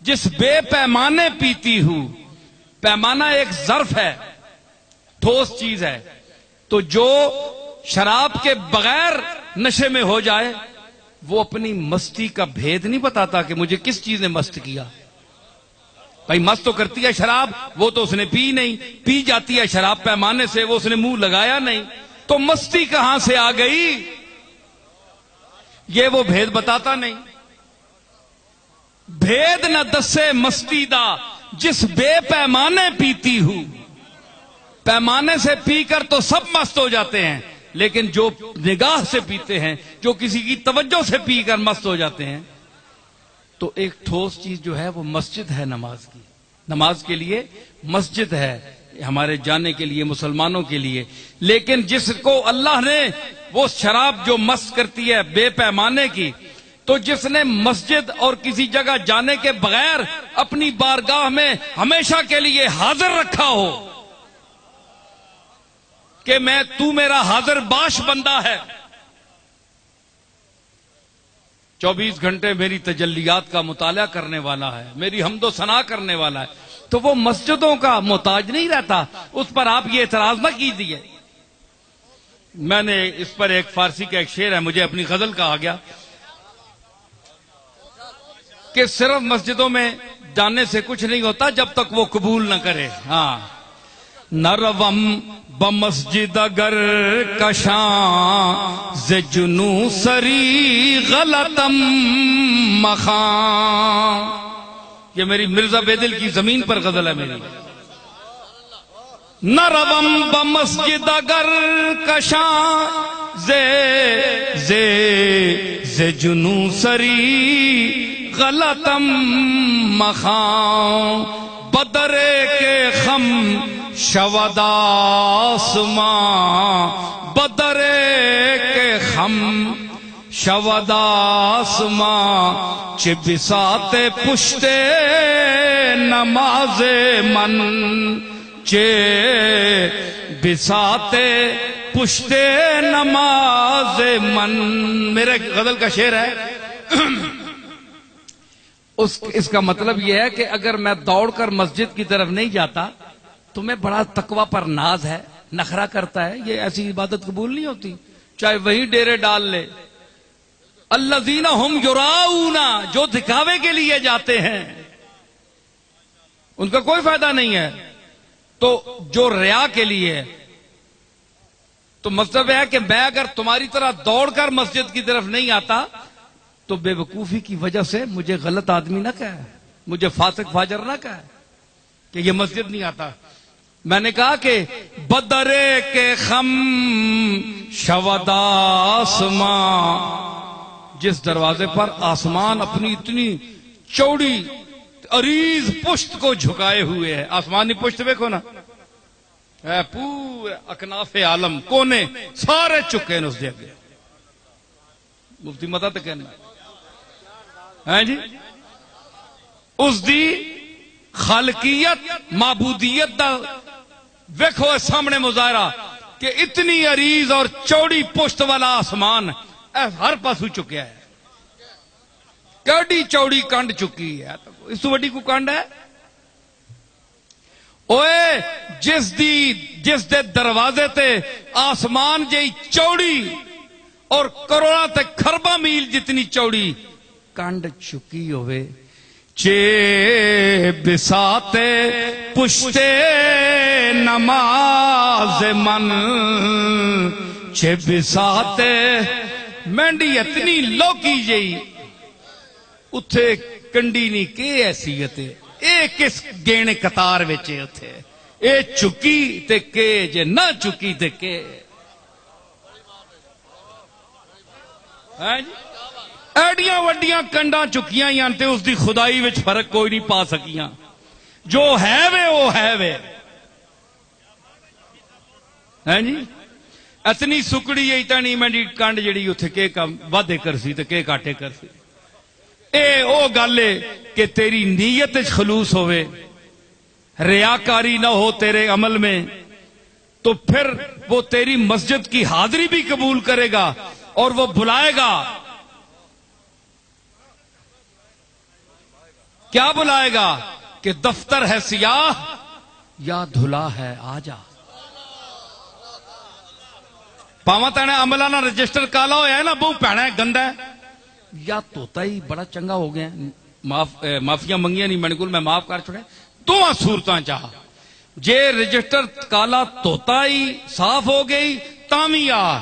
Speaker 1: جس بے پیمانے پیتی ہوں. پیمانہ ایک ظرف ہے، ٹھوس چیز ہے. تو جو شراب کے بغیر نشے میں ہو جائے وہ اپنی مستی کا بھید نہیں بتاتا کہ مجھے کس چیز نے مست کیا. بھائی مست تو کرتی ہے شراب، وہ تو اس نے پی نہیں، پی جاتی ہے شراب پیمانے سے، وہ اس نے منہ لگایا نہیں، تو مستی کہاں سے آ گئی یہ وہ بھید بتاتا نہیں. بھید نہ دسے مستی دا جس بے پیمانے پیتی ہوں. پیمانے سے پی کر تو سب مست ہو جاتے ہیں، لیکن جو نگاہ سے پیتے ہیں، جو کسی کی توجہ سے پی کر مست ہو جاتے ہیں، تو ایک ٹھوس چیز جو ہے وہ مسجد ہے. نماز کے لیے مسجد ہے ہمارے جانے کے لیے، مسلمانوں کے لیے. لیکن جس کو اللہ نے وہ شراب جو مست کرتی ہے بے پیمانے کی، تو جس نے مسجد اور کسی جگہ جانے کے بغیر اپنی بارگاہ میں ہمیشہ کے لیے حاضر رکھا ہو کہ تو میرا حاضر باش بندہ ہے، 24 گھنٹے میری تجلیات کا مطالعہ کرنے والا ہے، میری حمد و ثنا کرنے والا ہے، تو وہ مسجدوں کا محتاج نہیں رہتا. اس پر آپ یہ اعتراض نہ کیجیے. میں نے اس پر ایک فارسی کا ایک شعر ہے، مجھے اپنی غزل کہا گیا کہ صرف مسجدوں میں جانے سے کچھ نہیں ہوتا جب تک وہ قبول نہ کرے. ہاں نروم بمسجد اگر کشاں ز جنو سری غلطم مخاں. یہ میری مرزا بیدل کی زمین پر غزل ہے میری. نروم بمسجد اگر کشاں ز جنو سری غلطم مخاں. بدرے کے خم شود آسمان بدرے کے خم شود آسمان چه بساط پشت نماز من چه بساط پشت نماز من. میرے غزل کا شعر ہے، اس کا مطلب یہ ہے کہ اگر میں دوڑ کر مسجد کی طرف نہیں جاتا تمہیں بڑا تقوی پر ناز ہے، نخرہ کرتا ہے، یہ ایسی عبادت قبول نہیں ہوتی، چاہے وہیں ڈیرے ڈال لے. الذین ہم یراؤون، جو دکھاوے کے لیے جاتے ہیں ان کا کوئی فائدہ نہیں ہے. تو جو ریا کے لیے، تو مطلب ہے کہ میں اگر تمہاری طرح دوڑ کر مسجد کی طرف نہیں آتا تو بے وقوفی کی وجہ سے مجھے غلط آدمی نہ کہے، مجھے فاسق فاجر نہ کہے کہ یہ مسجد نہیں آتا. میں نے کہا کہ بدرے کے خم شود آسمان، جس دروازے پر آسمان اپنی اتنی چوڑی عریض پشت کو جھکائے ہوئے ہے. آسمانی پشت دیکھو نا، پورے اکناف عالم کونے سارے چکے ہیں اس جگہ. مفتی مدد کہنا ہے جی، اس دی خالقیت معبودیت دا ویکھو سامنے مظاہرہ کہ اتنی عریض اور چوڑی پشت والا آسمان ہر پاسو چکیا ہے. کیڑی چوڑی کنڈ چکی ہے، اس تو وڈی کو کنڈ ہے. اوئے جس دے دروازے تے آسمان جئی چوڑی اور کروڑا تے خربا میل جتنی چوڑی کنڈ چکی ہوئے، چے بساط پشت نماز من چے بساط مینڈی اتنی لوکی جئی اتھے کنڈی نہیں کہ حیثیت ہے. اے کس گینے قطار وچے اتھے اے چکی تے کہ جے نہ چکی تے کہ. ایڈیاں وڈیاں کنڈاں چکیاں یہاں تے اس دی خدائی وچ فرق کوئی نہیں پا سکیاں. جو ہے وے وہ ہے وے. ہیں جی اتنی سکڑی اتنی منڈی کنڈ جڑی اتھے کے کا وعدے کرسی تے کے کاٹے کرسی. اے او گالے کہ تیری نیت خلوص ہوئے، ریاکاری نہ ہو تیرے عمل میں، تو پھر وہ تیری مسجد کی حاضری بھی قبول کرے گا اور وہ بلائے گا. کیا بلائے گا کہ دفتر ہے سیاہ یا دھلا ہے آجا. پاواں تینے عملانہ رجسٹر کالا ہویا ہے نا، بہو پہنا ہے گندا ہے، یا توتا ہی بڑا چنگا ہو گیا. معافیاں منگیاں نہیں میں میں معاف کر چھوڑے. دونوں صورتاں چاہ جے رجسٹر کالا توتا ہی صاف ہو گئی تامی آ.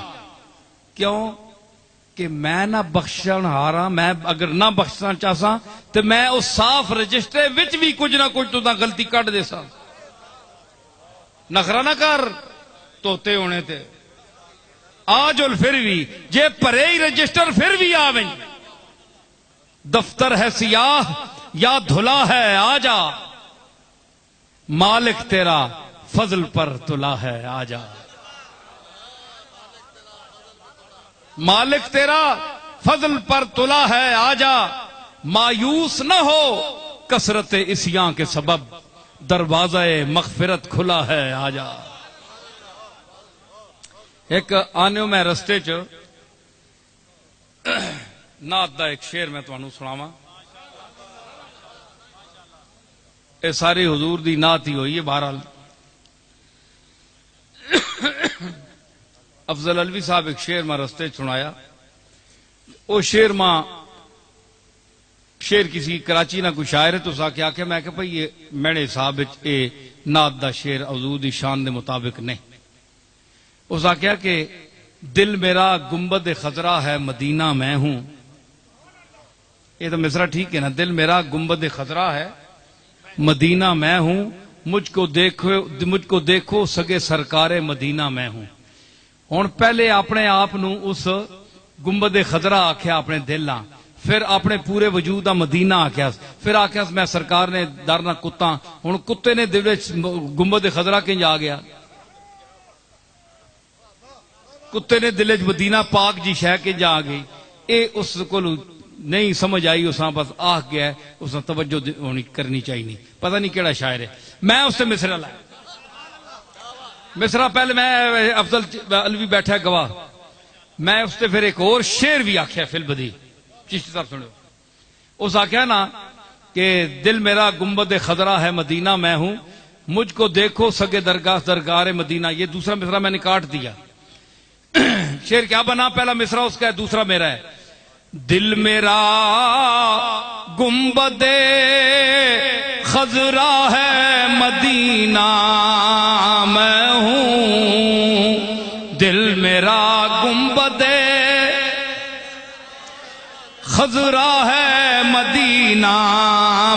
Speaker 1: کیوں کہ میں نہ بخشن ہارا، میں اگر نہ بخشنا چاہسا تو میں اس صاف رجسٹر وچ بھی کچھ نہ کچھ تو غلطی کٹ دے سا. نخرا نہ کر توتے ہونے تے آج پھر بھی جے پرے ہی رجسٹر پھر بھی آویں. دفتر ہے سیاہ یا دھلا ہے آجا، مالک تیرا فضل پر تلا ہے آجا. مالک تیرا فضل پر تلا ہے آجا، مایوس نہ ہو کثرت عصیاں کے سبب، دروازہ مغفرت کھلا ہے آجا. ایک آنے میں رستے چ نعت دا ایک شعر میں تمہیں سناواں. اے ساری حضور دی نعت ہی ہوئی ہے. بہرحال افضل الوی صاحب ایک شعر میں رستے سنایا. او شعر ماں شعر کسی کراچی نہ کوئی شاعر ہے تو سا کیا کہ میں کہ بھئی یہ میرے حساب اے نعت دا شعر حضور دی شان دے مطابق نہیں. اس کا کیا کہ دل میرا گنبد خضرا ہے مدینہ میں ہوں. یہ تو مصرع ٹھیک ہے نا، دل میرا گنبد خضرا ہے مدینہ میں ہوں، مجھ کو دیکھو سگے سرکار مدینہ میں ہوں. ہوں پہلے اپنے آپ نو اس گنبد خضرا آکھیا اپنے دل آ، پھر اپنے پورے وجود دا مدینہ آکھیا، پھر آکھیا میں سرکار نے در نہ کتا، ہن کتے نے دل وچ گنبد خضرا کنج آ گیا؟ کتے نے دل وچ مدینہ پاک جی شے کنج آ گئی؟ اے اس کو نہیں سمجھ آئی، اس بس آہ گیا ہے، اس نے توجہ ہونی کرنی چاہیے، پتہ نہیں کیڑا شاعر ہے۔ میں اس سے مصرع لایا، مصرع پہلے میں افضل علوی بیٹھا ہے گواہ، میں اس سے پھر ایک اور شعر بھی آکھیا فی البدی، چشتی صاحب سنو، اس آکھیا نا کہ دل میرا گنبد خضرا ہے مدینہ میں ہوں، مجھ کو دیکھو سگے درگاہ درگار مدینہ۔ یہ دوسرا مصرع میں نے کاٹ دیا، شعر کیا بنا؟ پہلا مصرع اس کا ہے، دوسرا میرا ہے۔ دل میرا گنبد خضرا ہے مدینہ میں ہوں، دل میرا گنبد خضرا ہے مدینہ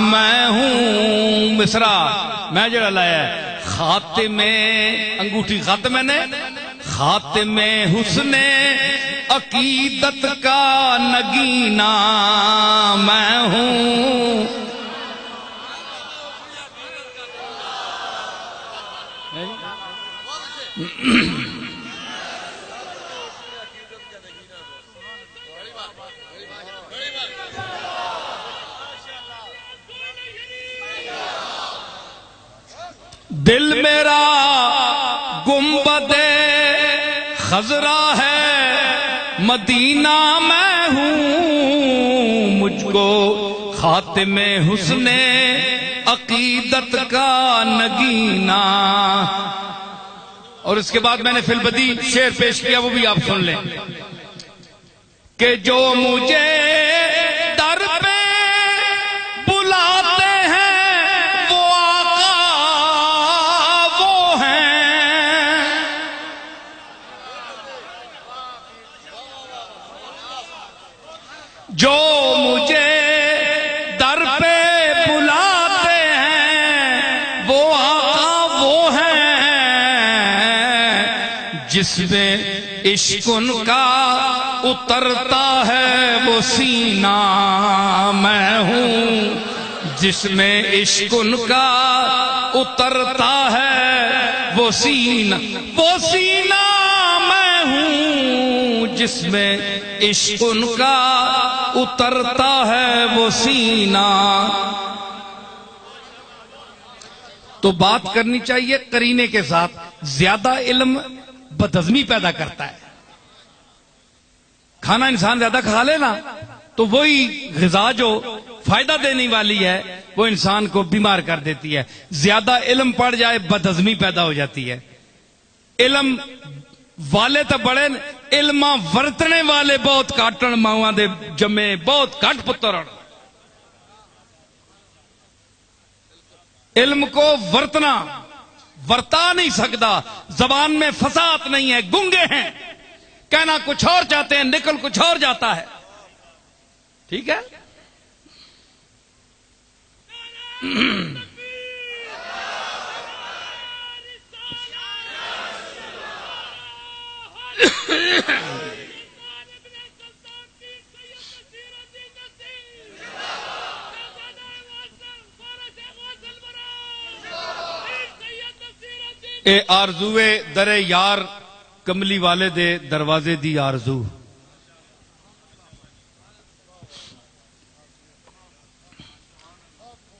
Speaker 1: میں ہوں۔ مصرع میں جڑا لایا ہے، خاتم انگوٹھی خاتم میں نے، خاتم حسن عقیدت کا نگینہ میں ہوں۔ دل میرا گنبد خضرا ہے مدینہ میں ہوں، مجھ کو خاتم حسن عقیدت کا نگینہ۔ اور اس کے بعد میں نے فی البدی شعر پیش کیا، وہ بھی آپ سن لیں کہ جو مجھے در پہ بلاتے ہیں وہ آقا وہ ہیں، جو مجھے در پہ بلاتے ہیں وہ آقا وہ ہیں، جس میں عشق ان کا اترتا ہے وہ سینہ میں ہوں، جس میں عشق ان کا اترتا ہے وہ سینہ میں ہوں، جس میں عشق ان کا اترتا ہے وہ سینہ۔ تو بات کرنی چاہیے قرینے کے ساتھ، زیادہ علم بدہضمی پیدا کرتا ہے۔ کھانا انسان زیادہ کھا لے نا تو وہی غذا جو فائدہ دینے والی ہے وہ انسان کو بیمار کر دیتی ہے۔ زیادہ علم پڑ جائے بدہضمی پیدا ہو جاتی ہے۔ علم والے تو بڑے، علم ورتنے والے بہت کاٹن، ماواں دے جمے بہت کٹ پتر۔ علم کو ورتا نہیں سکتا، زبان میں فصاحت نہیں ہے، گنگے ہیں، کہنا کچھ اور چاہتے ہیں، نکل کچھ اور جاتا ہے۔ ٹھیک ہے؟ اے آرزوے در یار کملی والے دے دروازے دی آرزو،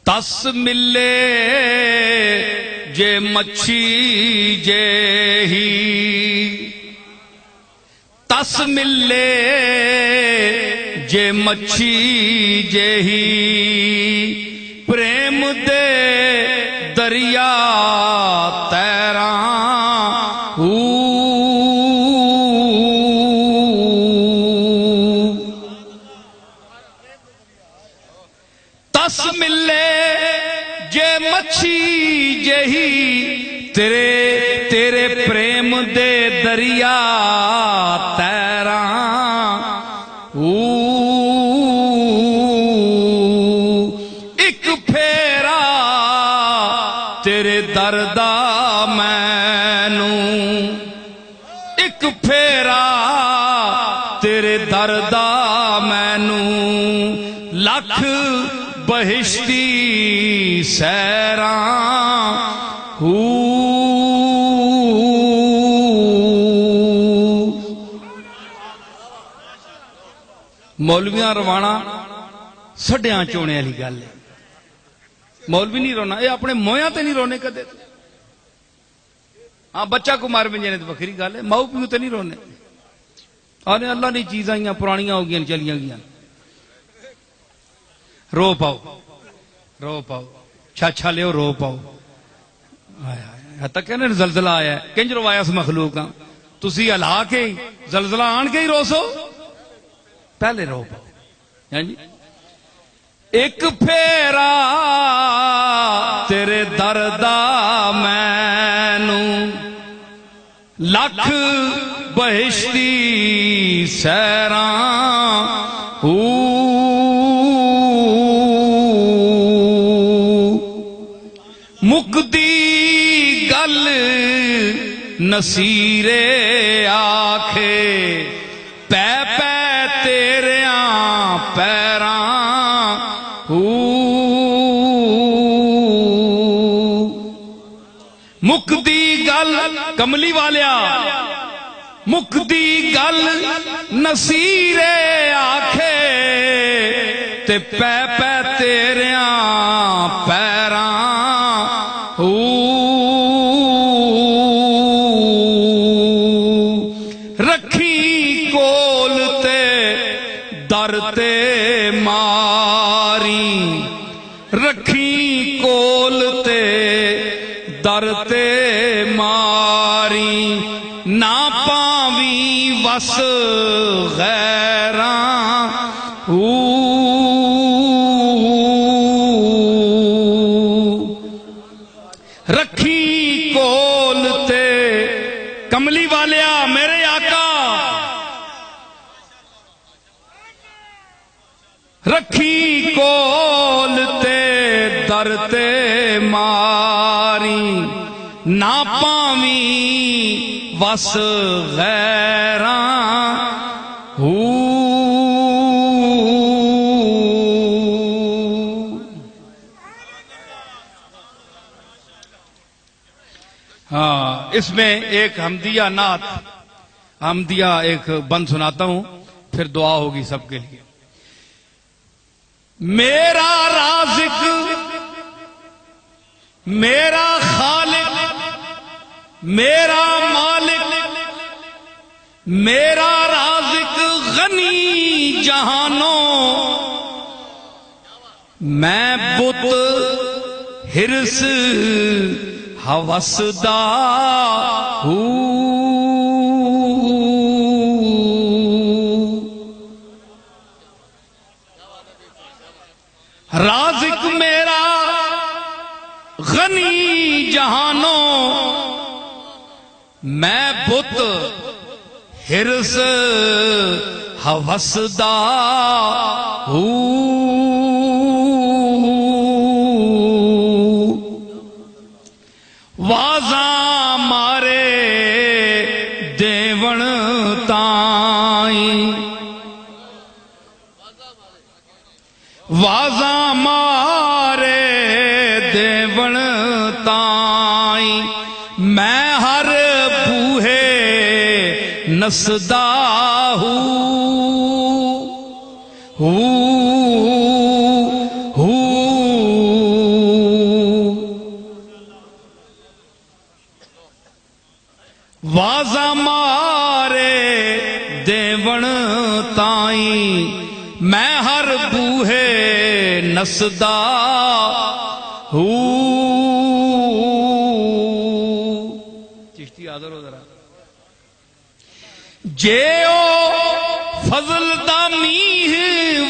Speaker 1: تس ملے جے مچھی جے ہی، تس ملے جے مچھی جے ہی، پریم دے دریا تیراں تس ملے جے مچھی جہی، تیرے پریم دے دریا تیراں ایک پھیرا تیرے دردا مینوں، ایک پھیرا تیرے در دا مینوں لکھ بہشتی سیراں مولویاں روانا سڈیاں چونے والی گل ہے. مولوی نہیں رونا، یہ اپنے مویاں تے نہیں رونے کدے. ہاں بچہ کو مار بنجنے تو بکری گل ہے، ماؤ پیو تے نہیں رونے. آنے اللہ نے چیزاں ہی پرانیاں ہو گئی چلیاں گیا. رو پاؤ رو پاؤ، چھا لو رو پاؤ. تک کہنے زلزلہ آیا ہے، کنج روایا اس مخلوق کا تسی ہلا کے زلزلہ آن کے ہی روسو، پہلے رو پاؤ. ہاں جی ایک پھیرا تیرے در دا مینوں لکھ بہشتی سیراں مکدی گل نصیرے آکھے پے پے تیریاں پیراں مکدی گل کملی والیا مکدی گل نصیرے آکھے تے پے پے تیریاں پیراں رکھی کول تے در تے ماری رکھی کول تے در تے ماری نہ پاویں وس غیراں رکھی کول تے کملی والیا میرے آقا رکھی کول تے در تے ماری نہ پاویں وس غیراں ہاں اس میں ایک حمدیہ نعت حمدیہ ایک بند سناتا ہوں پھر دعا ہوگی سب کے لیے. میرا رازق میرا خالق میرا مالک میرا رازق غنی جہانوں میں بت ہرس ہوس دا رازق میرا غنی جہانوں میں بت ہرس ہوس دا واضح مارے دیون تائیں واضح مارے دیون تائیں میں ہر بوہے نسدا واضح مارے دیون تائیں میں ہر بوہے نسدا چشتی حاضر ہو ذرا. جے او فضل دا میہ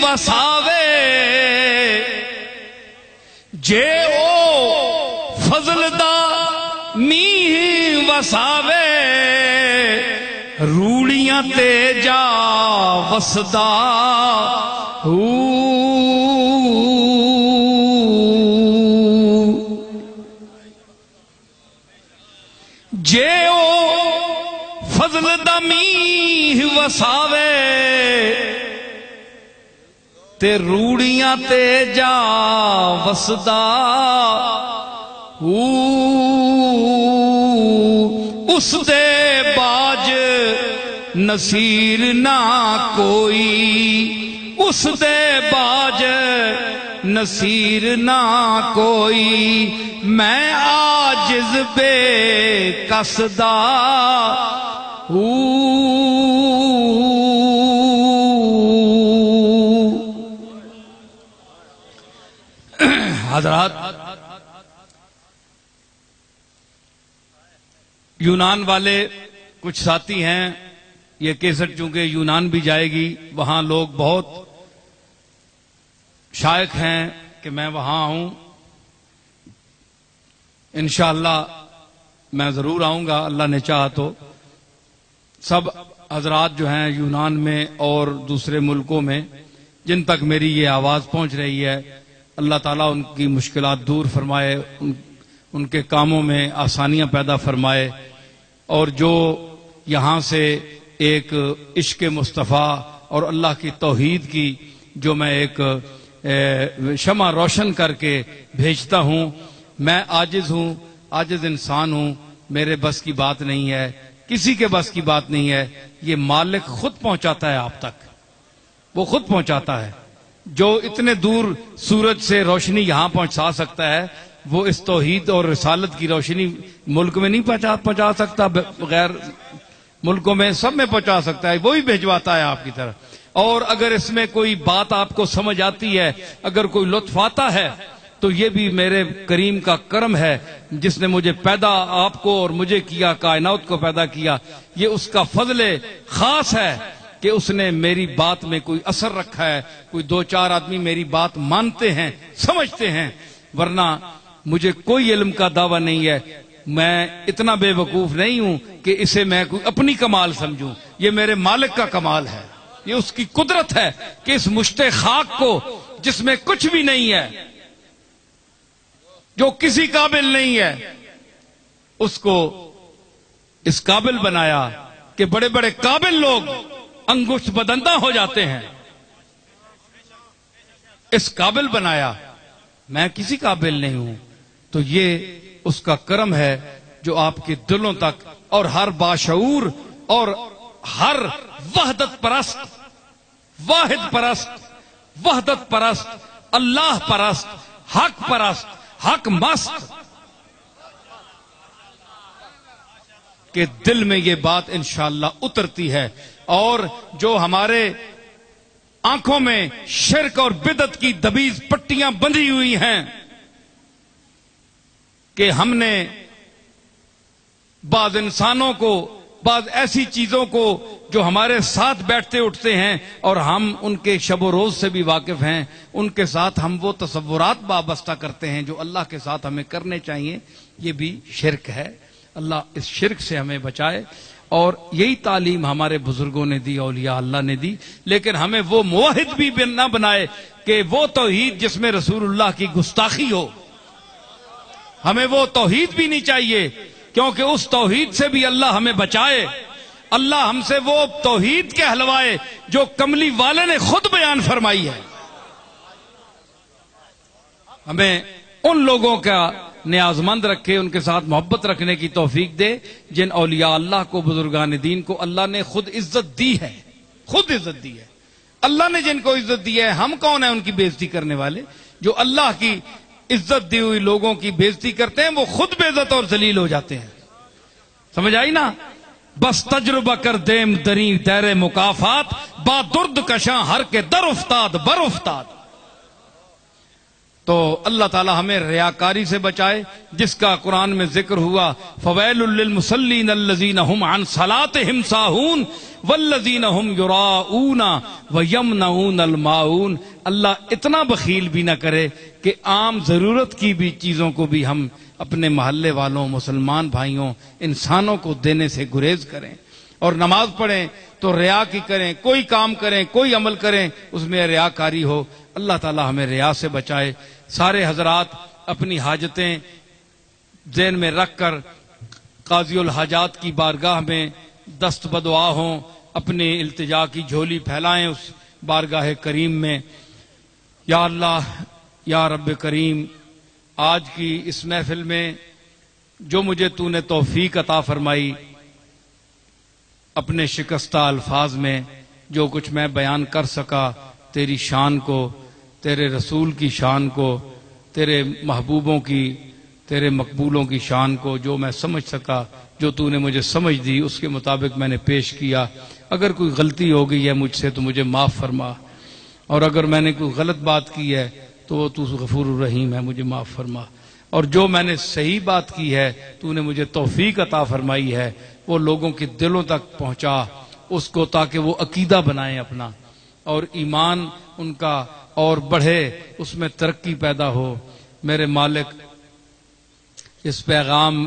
Speaker 1: وساوے جے او فضل دا میہ وساوے روڑیاں تے جا وسدا جے او فضل دا میہ وساوے تے روڑیاں تے جا وسدا اس دے باج نصیر نہ کوئی اس دے باج نصیر نہ کوئی میں عاجز بے قصدا حضرات یونان والے کچھ ساتھی ہیں، یہ کیسٹ چونکہ یونان بھی جائے گی، وہاں لوگ بہت شائق ہیں کہ میں وہاں ہوں، انشاءاللہ میں ضرور آؤں گا اللہ نے چاہا تو۔ سب حضرات جو ہیں یونان میں اور دوسرے ملکوں میں جن تک میری یہ آواز پہنچ رہی ہے، اللہ تعالیٰ ان کی مشکلات دور فرمائے، ان کے کاموں میں آسانیاں پیدا فرمائے، اور جو یہاں سے ایک عشق مصطفیٰ اور اللہ کی توحید کی جو میں ایک شمع روشن کر کے بھیجتا ہوں، میں عاجز ہوں، عاجز انسان ہوں، میرے بس کی بات نہیں ہے، کسی کے بس کی بات نہیں ہے، یہ مالک خود پہنچاتا ہے آپ تک، وہ خود پہنچاتا ہے۔ جو اتنے دور سورج سے روشنی یہاں پہنچا سکتا ہے، وہ اس توحید اور رسالت کی روشنی ملک میں نہیں پہنچا سکتا، بغیر ملکوں میں سب میں پہنچا سکتا ہے، وہی بھیجواتا ہے آپ کی طرف۔ اور اگر اس میں کوئی بات آپ کو سمجھ آتی ہے، اگر کوئی لطف آتا ہے، تو یہ بھی میرے کریم کا کرم ہے، جس نے مجھے پیدا آپ کو اور مجھے کیا، کائنات کو پیدا کیا، یہ اس کا فضل خاص ہے کہ اس نے میری بات میں کوئی اثر رکھا ہے، کوئی دو چار آدمی میری بات مانتے ہیں، سمجھتے ہیں، ورنہ مجھے کوئی علم کا دعویٰ نہیں ہے، میں اتنا بے وقوف نہیں ہوں کہ اسے میں کوئی اپنی کمال سمجھوں، یہ میرے مالک کا کمال ہے، یہ اس کی قدرت ہے کہ اس مشت خاک کو جس میں کچھ بھی نہیں ہے، جو کسی قابل نہیں ہے، اس کو اس قابل بنایا کہ بڑے بڑے قابل لوگ انگشت بدندہ ہو جاتے ہیں، اس قابل بنایا، میں کسی قابل نہیں ہوں۔ تو یہ اس کا کرم ہے جو آپ کے دلوں تک اور ہر باشعور اور ہر وحدت پرست، واحد پرست، وحدت پرست، اللہ پرست، حق پرست، حق مست کے دل میں یہ بات انشاءاللہ اترتی ہے، اور جو ہمارے آنکھوں میں شرک اور بدعت کی دبیز پٹیاں بندھی ہوئی ہیں کہ ہم نے بعض انسانوں کو، بعض ایسی چیزوں کو جو ہمارے ساتھ بیٹھتے اٹھتے ہیں اور ہم ان کے شب و روز سے بھی واقف ہیں، ان کے ساتھ ہم وہ تصورات وابستہ کرتے ہیں جو اللہ کے ساتھ ہمیں کرنے چاہیے، یہ بھی شرک ہے۔ اللہ اس شرک سے ہمیں بچائے، اور یہی تعلیم ہمارے بزرگوں نے دی، اولیاء اللہ نے دی، لیکن ہمیں وہ موحد بھی نہ بنائے کہ وہ توحید جس میں رسول اللہ کی گستاخی ہو، ہمیں وہ توحید بھی نہیں چاہیے، کیونکہ اس توحید سے بھی اللہ ہمیں بچائے۔ اللہ ہم سے وہ توحید کہلوائے جو کملی والے نے خود بیان فرمائی ہے۔ ہمیں ان لوگوں کا نیازمند رکھے، ان کے ساتھ محبت رکھنے کی توفیق دے جن اولیاء اللہ کو، بزرگان دین کو اللہ نے خود عزت دی ہے، خود عزت دی ہے۔ اللہ نے جن کو عزت دی ہے، ہم کون ہیں ان کی بےزتی کرنے والے؟ جو اللہ کی عزت دی ہوئی لوگوں کی بےزتی کرتے ہیں وہ خود بے عزت اور ذلیل ہو جاتے ہیں۔ سمجھ آئی نا؟ بس تجربہ کر دیم دری دیر مکافات، با درد کشاں ہر کے در افتاد بر افتاد۔ تو اللہ تعالی ہمیں ریاکاری سے بچائے، جس کا قرآن میں ذکر ہوا، فویل للمصلین الذین هم عن صلاتهم ساہون والذین هم یراؤون ویمنعون الماعون۔ اللہ اتنا بخیل بھی نہ کرے کہ عام ضرورت کی بھی چیزوں کو بھی ہم اپنے محلے والوں، مسلمان بھائیوں، انسانوں کو دینے سے گریز کریں، اور نماز پڑھیں تو ریا کی کریں، کوئی کام کریں، کوئی عمل کریں اس میں ریاکاری ہو۔ اللہ تعالی ہمیں ریا سے بچائے۔ سارے حضرات اپنی حاجتیں ذہن میں رکھ کر قاضی الحاجات کی بارگاہ میں دست بدعا ہوں، اپنے التجا کی جھولی پھیلائیں اس بارگاہ کریم میں۔ یا اللہ، یا رب کریم، آج کی اس محفل میں جو مجھے تو نے توفیق عطا فرمائی، اپنے شکستہ الفاظ میں جو کچھ میں بیان کر سکا تیری شان کو، تیرے رسول کی شان کو، تیرے محبوبوں کی، تیرے مقبولوں کی شان کو، جو میں سمجھ سکا، جو تو نے مجھے سمجھ دی، اس کے مطابق میں نے پیش کیا۔ اگر کوئی غلطی ہو گئی ہے مجھ سے تو مجھے معاف فرما، اور اگر میں نے کوئی غلط بات کی ہے تو تو غفور الرحیم ہے، مجھے معاف فرما، اور جو میں نے صحیح بات کی ہے تو نے مجھے توفیق عطا فرمائی ہے، وہ لوگوں کے دلوں تک پہنچا اس کو، تاکہ وہ عقیدہ بنائیں اپنا، اور ایمان ان کا اور بڑھے، اس میں ترقی پیدا ہو۔ میرے مالک، اس پیغام،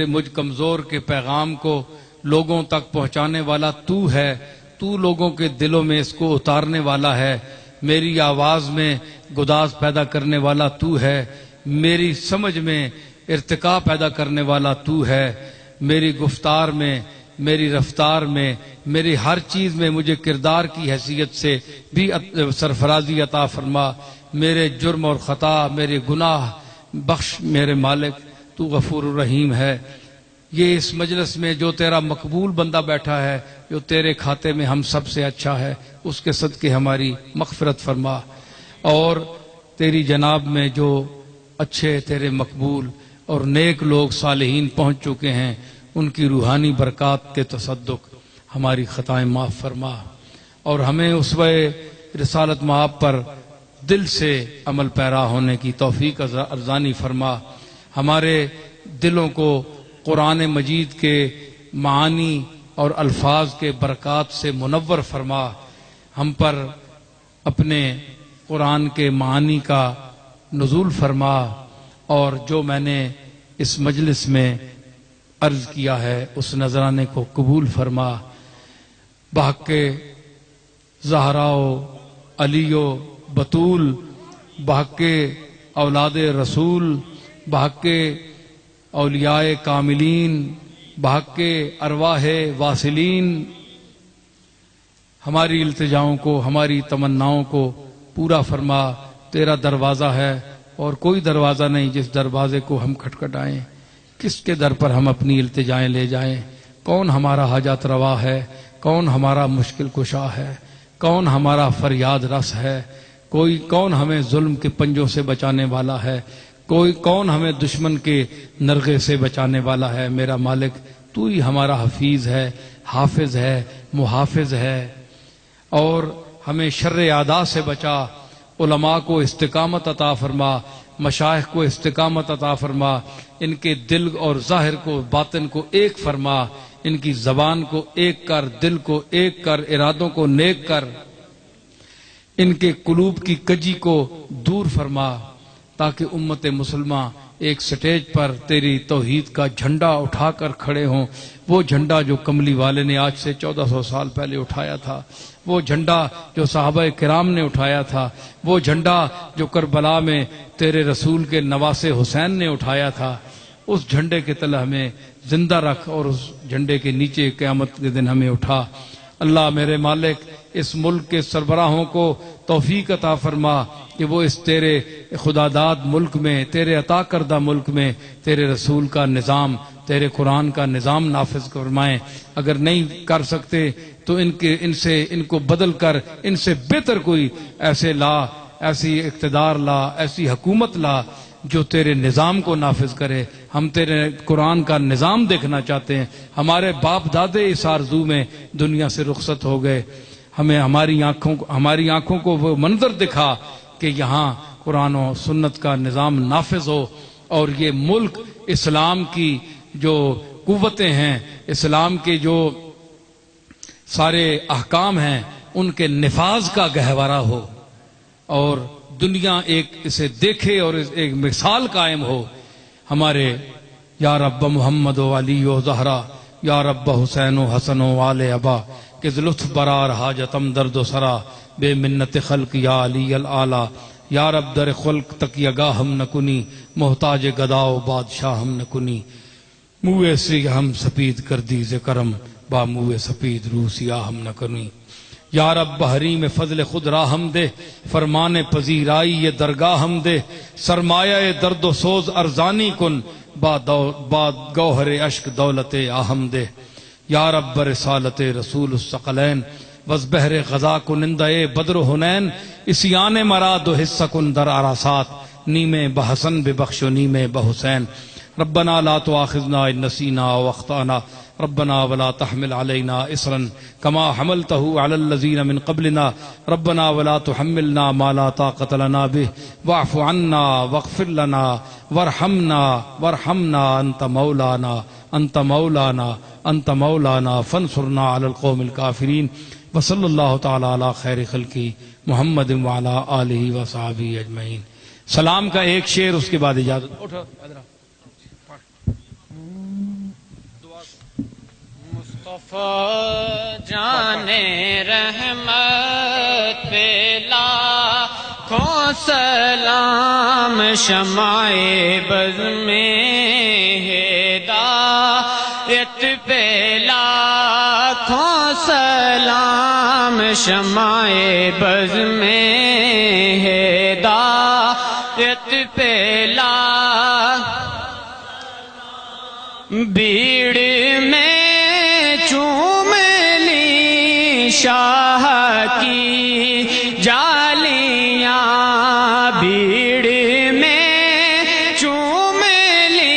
Speaker 1: مجھ کمزور کے پیغام کو لوگوں تک پہنچانے والا تو ہے، تو لوگوں کے دلوں میں اس کو اتارنے والا ہے، میری آواز میں گداز پیدا کرنے والا تو ہے، میری سمجھ میں ارتقاء پیدا کرنے والا تو ہے، میری گفتار میں، میری رفتار میں، میری ہر چیز میں مجھے کردار کی حیثیت سے بھی سرفرازی عطا فرما، میرے جرم اور خطا، میرے گناہ بخش میرے مالک، تو غفور الرحیم ہے۔ یہ اس مجلس میں جو تیرا مقبول بندہ بیٹھا ہے، جو تیرے کھاتے میں ہم سب سے اچھا ہے، اس کے صدقے ہماری مغفرت فرما، اور تیری جناب میں جو اچھے تیرے مقبول اور نیک لوگ صالحین پہنچ چکے ہیں، ان کی روحانی برکات کے تصدق ہماری خطائیں معاف فرما، اور ہمیں اسوہ رسالت مآب پر دل سے عمل پیرا ہونے کی توفیق ارزانی فرما، ہمارے دلوں کو قرآن مجید کے معانی اور الفاظ کے برکات سے منور فرما، ہم پر اپنے قرآن کے معانی کا نزول فرما، اور جو میں نے اس مجلس میں عرض کیا ہے اس نذرانے کو قبول فرما، بحق زہراء علی و بطول، بحق اولاد رسول، بحق اولیاء کاملین، بحق ارواح واصلین، ہماری التجاؤں کو، ہماری تمناؤں کو پورا فرما۔ تیرا دروازہ ہے اور کوئی دروازہ نہیں جس دروازے کو ہم کھٹکھٹائیں، کس کے در پر ہم اپنی التجائیں لے جائیں؟ کون ہمارا حاجات روا ہے؟ کون ہمارا مشکل کشا ہے؟ کون ہمارا فریاد رس ہے؟ کون ہمیں ظلم کے پنجوں سے بچانے والا ہے؟ کون ہمیں دشمن کے نرغے سے بچانے والا ہے؟ میرا مالک، تو ہی ہمارا حفیظ ہے، حافظ ہے، محافظ ہے، اور ہمیں شر اعداء سے بچا، علماء کو استقامت عطا فرما، مشائخ کو استقامت عطا فرما، ان کے دل اور ظاہر کو، باطن کو ایک فرما، ان کی زبان کو ایک کر، دل کو ایک کر، ارادوں کو نیک کر، ان کے قلوب کی کجی کو دور فرما، تاکہ امت مسلمہ ایک سٹیج پر تیری توحید کا جھنڈا اٹھا کر کھڑے ہوں، وہ جھنڈا جو کملی والے نے آج سے 1400 سال پہلے اٹھایا تھا، وہ جھنڈا جو صحابہ کرام نے اٹھایا تھا، وہ جھنڈا جو کربلا میں تیرے رسول کے نواسے حسین نے اٹھایا تھا، اس جھنڈے کے تلے ہمیں زندہ رکھ، اور اس جھنڈے کے نیچے قیامت کے دن ہمیں اٹھا۔ اللہ میرے مالک، اس ملک کے سربراہوں کو توفیق عطا فرما کہ وہ اس تیرے خداداد ملک میں، تیرے عطا کردہ ملک میں تیرے رسول کا نظام، تیرے قرآن کا نظام نافذ فرمائیں۔ اگر نہیں کر سکتے تو ان کو بدل کر ان سے بہتر کوئی ایسی اقتدار لا، ایسی حکومت لا جو تیرے نظام کو نافذ کرے۔ ہم تیرے قرآن کا نظام دیکھنا چاہتے ہیں۔ ہمارے باپ دادے اس آرزو میں دنیا سے رخصت ہو گئے، ہمیں ہماری آنکھوں کو وہ منظر دکھا کہ یہاں قرآن و سنت کا نظام نافذ ہو، اور یہ ملک اسلام کی جو قوتیں ہیں، اسلام کے جو سارے احکام ہیں، ان کے نفاذ کا گہوارہ ہو، اور دنیا اسے دیکھے اور ایک مثال قائم ہو۔ ہمارے یا رب محمد و علی و زہرا، یا رب حسین و حسن و آل ابا، کہ لطف برار حاجتم درد و سرا، بے منت خلق یا علی العالی، یا رب در خلق تک یگا ہم نہ کنی، محتاج گدا و بادشاہ ہم نہ کنی، منہ سے ہم سپید کر دیز کرم، باموئے سپید رو سیاہ ہم نہ کنی یا رب بحری میں فضل خود راہم دے فرمان پذیرائی یہ درگاہ ہم دے سرمایہ درد و سوز ارزانی کن بعد گوہر اشک دولت آہم دے یا رب رسالت رسول الثقلین وز بحر غزا کنندہ بدر و حنین اسیان مراد و حصہ کن در عراسات نیمے بحسن ببخش و نیمے بحسین ربنا لا تؤاخذنا ان نسینا او اخطانا ربنا ولا تحمل علينا إصرا كما حملته على الذين من قبلنا ربنا ولا تحملنا ما لا طاقة لنا به واعف عنا واغفر لنا وارحمنا أنت مولانا فانصرنا على القوم الكافرين وصلى الله تعالى على خير خلقه محمد وعلى آله وصحبه أجمعين. سلام کا ایک شعر اس کے بعد اجازت.
Speaker 2: جان رحمت پہ لاکھوں سلام شمع بز میں ہدایت پہ لاکھوں سلام شمع بز میں ہدایت پہ بیڑ میں چوم لی شاہ کی جالیاں بھیڑ میں چوم لی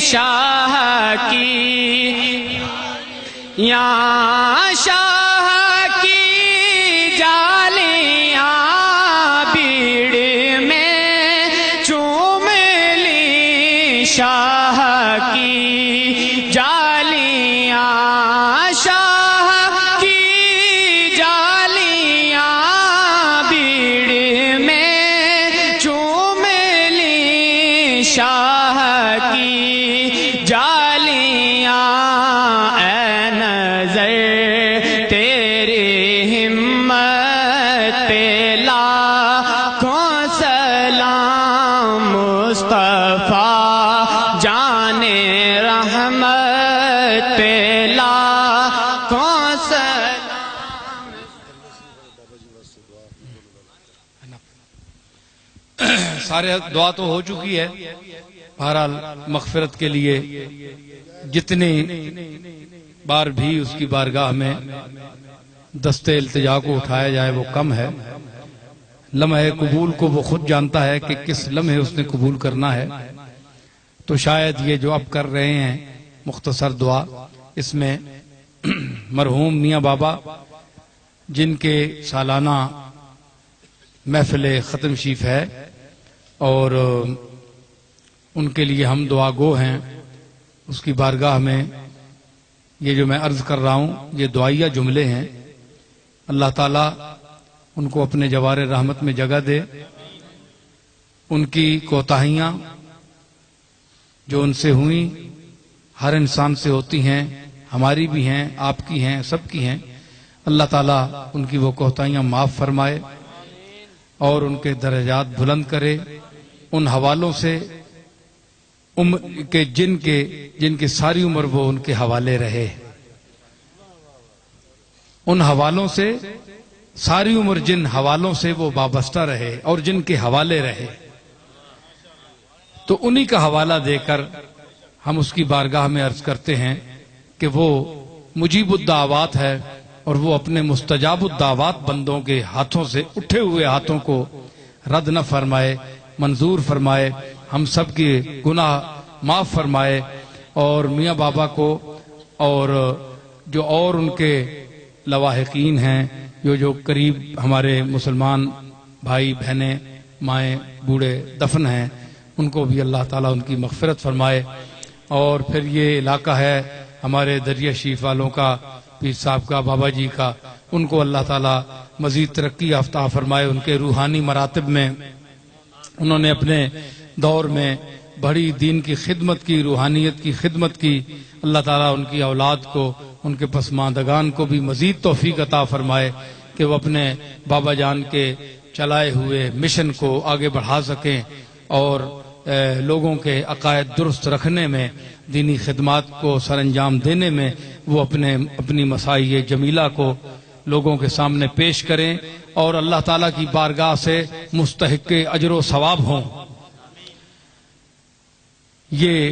Speaker 2: شاہ کی یہاں شاہ کی جالیاں بھیڑ میں چوم لی شاہ کی جالیاں شاہ کی جالیاں بھیڑ میں چوم لی شاہ کی جالیاں اے نظر تیری ہمت پہ لاکھوں سلام مصطفیٰ جان رحمت پہ لاکھوں سلام.
Speaker 1: سارے دعا تو ہو چکی ہے. بہرحال مغفرت کے لیے جتنی بار بھی اس کی بارگاہ میں دستے التجا کو اٹھایا جائے وہ کم ہے. لمحے قبول کو وہ خود جانتا ہے کہ کس لمحے اس نے قبول کرنا ہے. تو شاید یہ جو اب کر رہے ہیں مختصر دعا، اس میں مرحوم میاں بابا جن کے سالانہ محفل ختم شیف ہے اور ان کے لیے ہم دعا گو ہیں، اس کی بارگاہ میں یہ جو میں عرض کر رہا ہوں یہ دعائیہ جملے ہیں. اللہ تعالیٰ ان کو اپنے جوار رحمت میں جگہ دے. ان کی کوتاہیاں جو ان سے ہوئیں ہر انسان سے ہوتی ہیں، ہماری بھی ہیں، آپ کی ہیں، سب کی ہیں. اللہ تعالیٰ ان کی وہ کوتاہیاں معاف فرمائے اور ان کے درجات بلند کرے. ان حوالوں سے جن کے ساری عمر وہ ان کے حوالے رہے، ان حوالوں سے ساری عمر جن حوالوں سے وہ وابستہ رہے اور جن کے حوالے رہے، تو انہی کا حوالہ دے کر ہم اس کی بارگاہ میں عرض کرتے ہیں کہ وہ مجیب الدعوات ہے اور وہ اپنے مستجاب الدعوات بندوں کے ہاتھوں سے اٹھے ہوئے ہاتھوں کو رد نہ فرمائے، منظور فرمائے، ہم سب کے گناہ معاف فرمائے. اور میاں بابا کو اور جو اور ان کے لواحقین ہیں، جو قریب ہمارے مسلمان بھائی بہنیں مائیں بوڑھے دفن ہیں، ان کو بھی اللہ تعالیٰ ان کی مغفرت فرمائے. اور پھر یہ علاقہ ہے ہمارے دریا شریف والوں کا، پیر صاحب کا، بابا جی کا، ان کو اللہ تعالیٰ مزید ترقی یافتہ فرمائے. ان کے روحانی مراتب میں انہوں نے اپنے دور میں بڑی دین کی خدمت کی، روحانیت کی خدمت کی. اللہ تعالیٰ ان کی اولاد کو، ان کے پسماندگان کو بھی مزید توفیق عطا فرمائے کہ وہ اپنے بابا جان کے چلائے ہوئے مشن کو آگے بڑھا سکیں اور لوگوں کے عقائد درست رکھنے میں، دینی خدمات کو سر انجام دینے میں وہ اپنی مساعی جمیلہ کو لوگوں کے سامنے پیش کریں اور اللہ تعالیٰ کی بارگاہ سے مستحق اجر و ثواب ہوں۔ یہ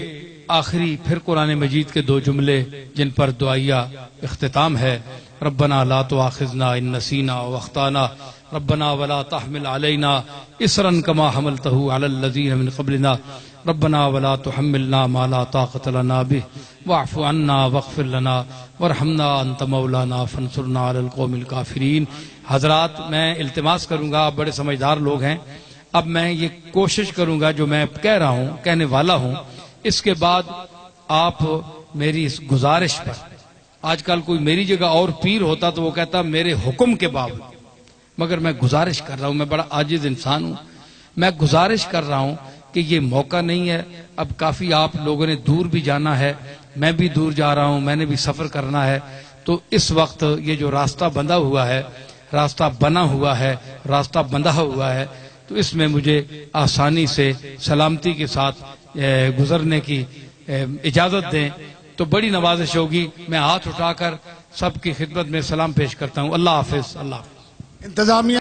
Speaker 1: آخری پھر قرآن مجید کے دو جملے جن پر دعائیہ اختتام ہے، ربنا لا تؤاخذنا ان نسینا واخطانا ربنا ولا تحمل علينا اصرا كما حملته على الذين من قبلنا ربنا ولا تحملنا ما لا طاقة لنا به واعف عنا واغفر لنا وارحمنا انت مولانا فانصرنا على القوم الكافرين۔ حضرات میں التماس کروں گا، آپ بڑے سمجھدار لوگ ہیں، اب میں یہ کوشش کروں گا جو میں کہہ رہا ہوں، کہنے والا ہوں، اس کے بعد آپ میری اس گزارش پر، آج کل کوئی میری جگہ اور پیر ہوتا تو وہ کہتا میرے حکم کے باوجود، مگر میں گزارش کر رہا ہوں، میں بڑا عاجز انسان ہوں، میں گزارش کر رہا ہوں کہ یہ موقع نہیں ہے، اب کافی آپ لوگوں نے دور بھی جانا ہے، میں بھی دور جا رہا ہوں، میں نے بھی سفر کرنا ہے، تو اس وقت یہ جو راستہ بندھا ہوا ہے، راستہ بنا ہوا ہے، راستہ بندھا ہوا ہے، تو اس میں مجھے آسانی سے سلامتی کے ساتھ گزرنے کی اجازت دیں تو بڑی نوازش ہوگی۔ میں ہاتھ اٹھا کر سب کی خدمت میں سلام پیش کرتا ہوں۔ اللہ حافظ۔ اللہ حافظ۔
Speaker 3: انتظامیہ